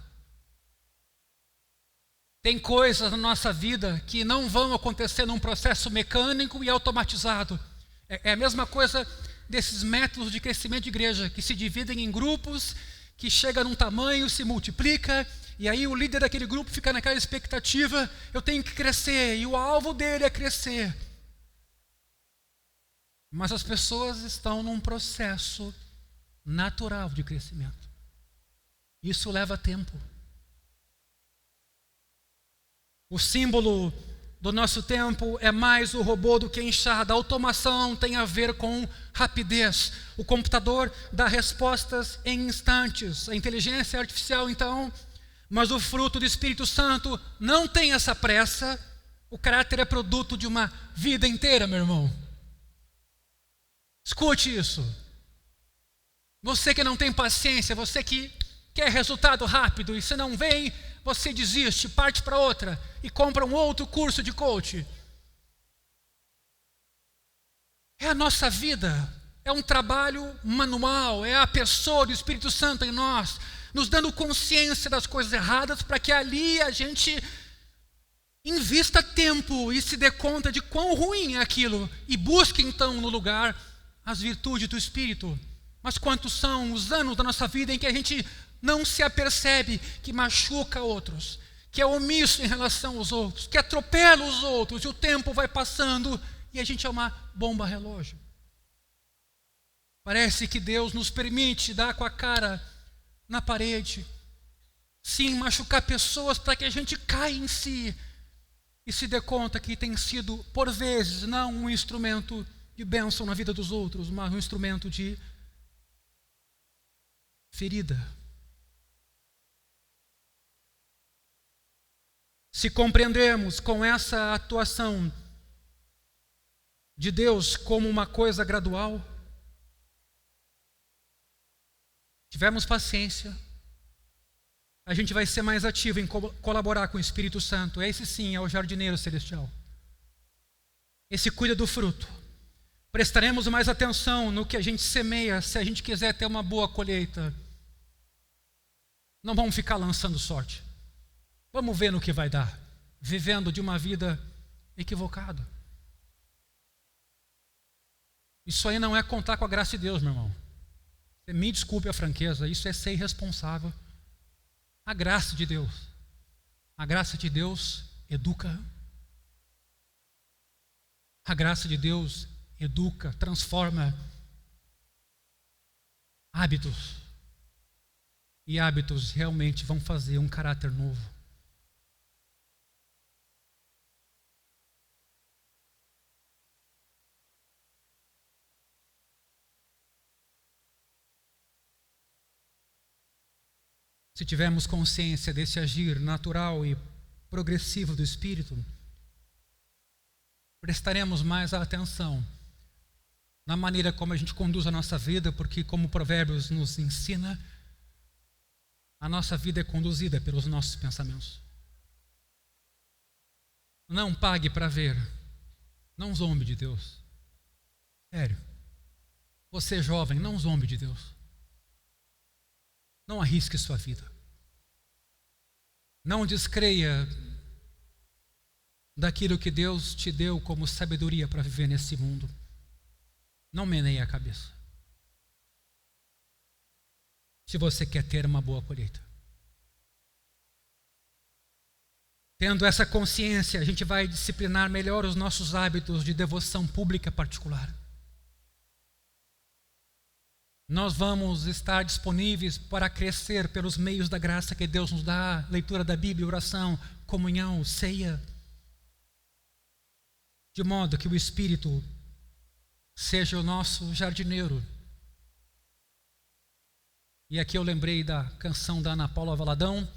Tem coisas na nossa vida que não vão acontecer num processo mecânico e automatizado. É a mesma coisa desses métodos de crescimento de igreja, que se dividem em grupos, que chega num tamanho, se multiplica, e aí o líder daquele grupo fica naquela expectativa, eu tenho que crescer, e o alvo dele é crescer. Mas as pessoas estão num processo natural de crescimento. Isso leva tempo. O símbolo do nosso tempo é mais o robô do que a enxada. A automação tem a ver com rapidez. O computador dá respostas em instantes. A inteligência artificial, então, mas o fruto do Espírito Santo não tem essa pressa. O caráter é produto de uma vida inteira, meu irmão. Escute isso. Você que não tem paciência, você que quer resultado rápido e se não vem, você desiste, parte para outra e compra um outro curso de coach. É a nossa vida, é um trabalho manual, é a pessoa do Espírito Santo em nós, nos dando consciência das coisas erradas para que ali a gente invista tempo e se dê conta de quão ruim é aquilo e busque então no lugar as virtudes do Espírito. Mas quantos são os anos da nossa vida em que a gente não se apercebe que machuca outros, que é omisso em relação aos outros, que atropela os outros, e o tempo vai passando e a gente é uma bomba relógio. Parece que Deus nos permite dar com a cara na parede, sim, machucar pessoas para que a gente caia em si e se dê conta que tem sido, por vezes, não um instrumento de bênção na vida dos outros, mas um instrumento de ferida. Se compreendemos com essa atuação de Deus como uma coisa gradual, tivermos paciência, a gente vai ser mais ativo em colaborar com o Espírito Santo. Esse sim é o jardineiro celestial. Esse cuida do fruto. Prestaremos mais atenção no que a gente semeia se a gente quiser ter uma boa colheita. Não vamos ficar lançando sorte. Vamos ver no que vai dar, vivendo de uma vida equivocada. Isso aí não é contar com a graça de Deus, meu irmão. Você me desculpe a franqueza, isso é ser irresponsável. A graça de Deus educa. A graça de Deus educa, transforma hábitos. E hábitos realmente vão fazer um caráter novo. se tivermos consciência desse agir natural e progressivo do Espírito, prestaremos mais atenção na maneira como a gente conduz a nossa vida, porque, como Provérbios nos ensina, a nossa vida é conduzida pelos nossos pensamentos. Não pague para ver, não zombe de Deus. Sério. Você jovem, não zombe de Deus. Não arrisque sua vida. Não descreia daquilo que Deus te deu como sabedoria para viver nesse mundo. Não meneie a cabeça. Se você quer ter uma boa colheita. Tendo essa consciência, a gente vai disciplinar melhor os nossos hábitos de devoção pública particular. Nós vamos estar disponíveis para crescer pelos meios da graça que Deus nos dá, leitura da Bíblia, oração, comunhão, ceia, de modo que o Espírito seja o nosso jardineiro. E aqui eu lembrei da canção da Ana Paula Valadão.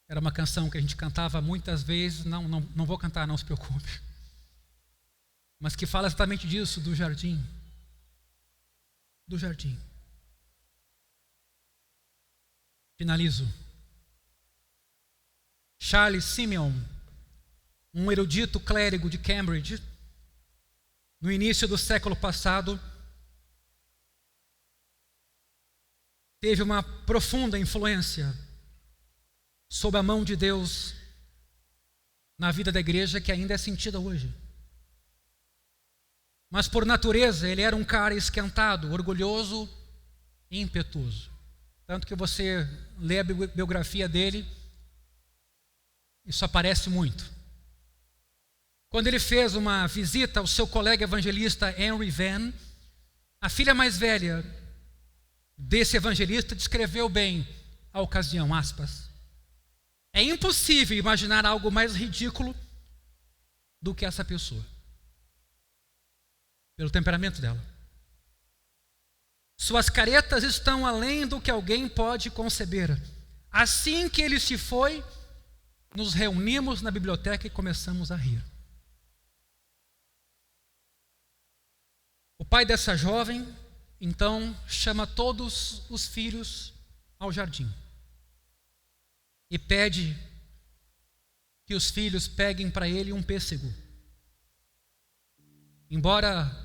Era uma canção que a gente cantava muitas vezes, não vou cantar, não se preocupe, mas que fala exatamente disso, do jardim. Do jardim. Finalizo. Charles Simeon, um erudito clérigo de Cambridge, no início do século passado, teve uma profunda influência sob a mão de Deus na vida da igreja, que ainda é sentida hoje. Mas por natureza ele era um cara esquentado, orgulhoso e impetuoso. Tanto que você lê a biografia dele, isso aparece muito. Quando ele fez uma visita ao seu colega evangelista Henry Van, a filha mais velha desse evangelista descreveu bem a ocasião, aspas. É impossível imaginar algo mais ridículo do que essa pessoa. Pelo temperamento dela. Suas caretas estão além do que alguém pode conceber. Assim que ele se foi, nos reunimos na biblioteca e começamos a rir. O pai dessa jovem, então, chama todos os filhos ao jardim e pede que os filhos peguem para ele um pêssego. Embora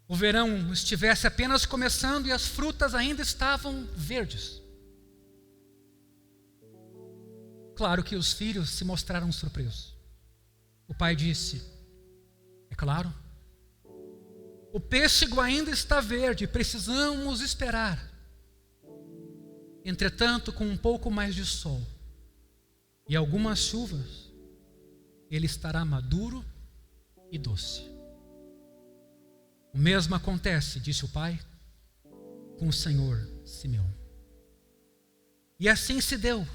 o verão estivesse apenas começando e as frutas ainda estavam verdes. Claro que os filhos se mostraram surpresos. O pai disse: é claro, o pêssego ainda está verde, precisamos esperar. Entretanto, com um pouco mais de sol e algumas chuvas, ele estará maduro e doce. O mesmo acontece, disse o pai, com o senhor Simeão. E assim se deu,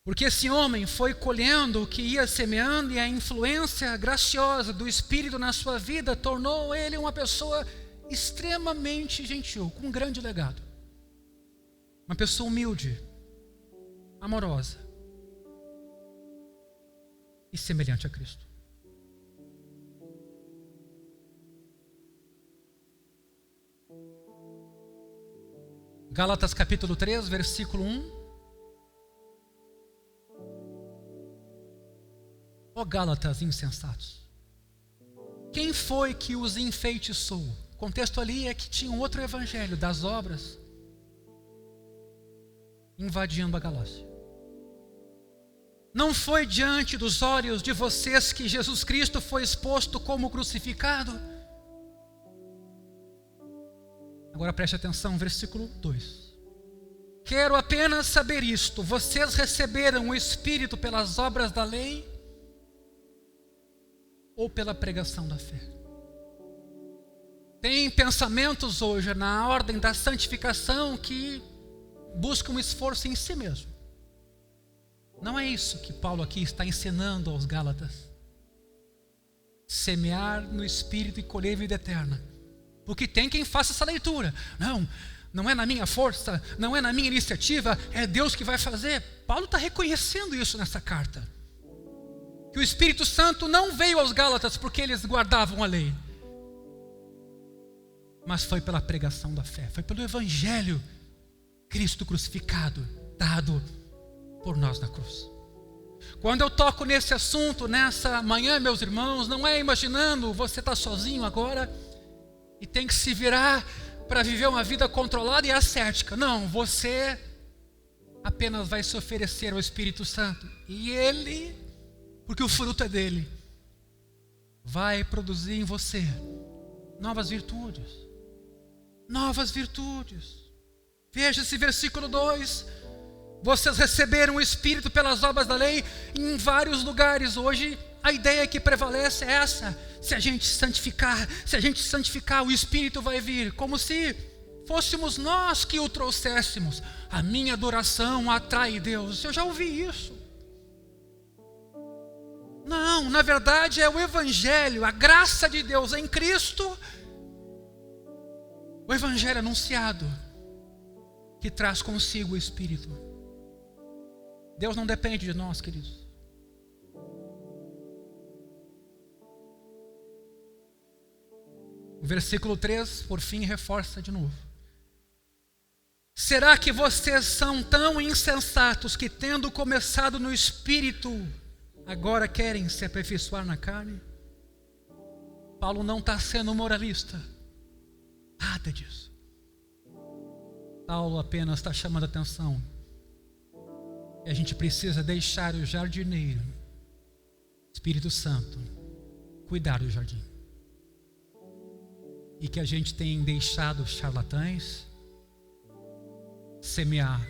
porque esse homem foi colhendo o que ia semeando, e a influência graciosa do Espírito na sua vida tornou ele uma pessoa extremamente gentil, com um grande legado. Uma pessoa humilde, amorosa e semelhante a Cristo. Gálatas capítulo 3, versículo 1. Ó Gálatas insensatos, quem foi que os enfeitiçou? O contexto ali é que tinha um outro evangelho das obras invadindo a Galácia. Não foi diante dos olhos de vocês que Jesus Cristo foi exposto como crucificado? Agora preste atenção, versículo 2. Quero apenas saber isto: vocês receberam o Espírito pelas obras da lei ou pela pregação da fé? Tem pensamentos hoje na ordem da santificação que buscam um esforço em si mesmo. Não é isso que Paulo aqui está ensinando aos Gálatas. Semear no Espírito e colher vida eterna. Porque tem quem faça essa leitura. Não, não é na minha força, não é na minha iniciativa, é Deus que vai fazer. Paulo está reconhecendo isso nessa carta. Que o Espírito Santo não veio aos Gálatas porque eles guardavam a lei, mas foi pela pregação da fé, foi pelo Evangelho, Cristo crucificado, dado por nós na cruz. Quando eu toco nesse assunto, nessa manhã, meus irmãos, não é imaginando você estar sozinho agora e tem que se virar para viver uma vida controlada e ascética. Não, você apenas vai se oferecer ao Espírito Santo. E Ele, porque o fruto é dele, vai produzir em você novas virtudes. Novas virtudes. Veja esse versículo 2. Vocês receberam o Espírito pelas obras da lei em vários lugares. Hoje a ideia que prevalece é essa. Se a gente santificar, o Espírito vai vir, como se fôssemos nós que o trouxéssemos. A minha adoração atrai Deus. Eu já ouvi isso. Não, na verdade é o Evangelho, a graça de Deus em Cristo, o Evangelho anunciado, que traz consigo o Espírito. Deus não depende de nós, queridos. O versículo 3, por fim, reforça de novo. Será que vocês são tão insensatos que, tendo começado no Espírito, agora querem se aperfeiçoar na carne? Paulo não está sendo moralista. Nada disso. Paulo apenas está chamando a atenção. E a gente precisa deixar o jardineiro, Espírito Santo, cuidar do jardim. E que a gente tem deixado charlatães semear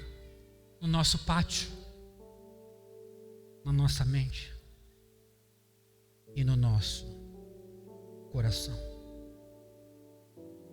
no nosso pátio, na nossa mente e no nosso coração.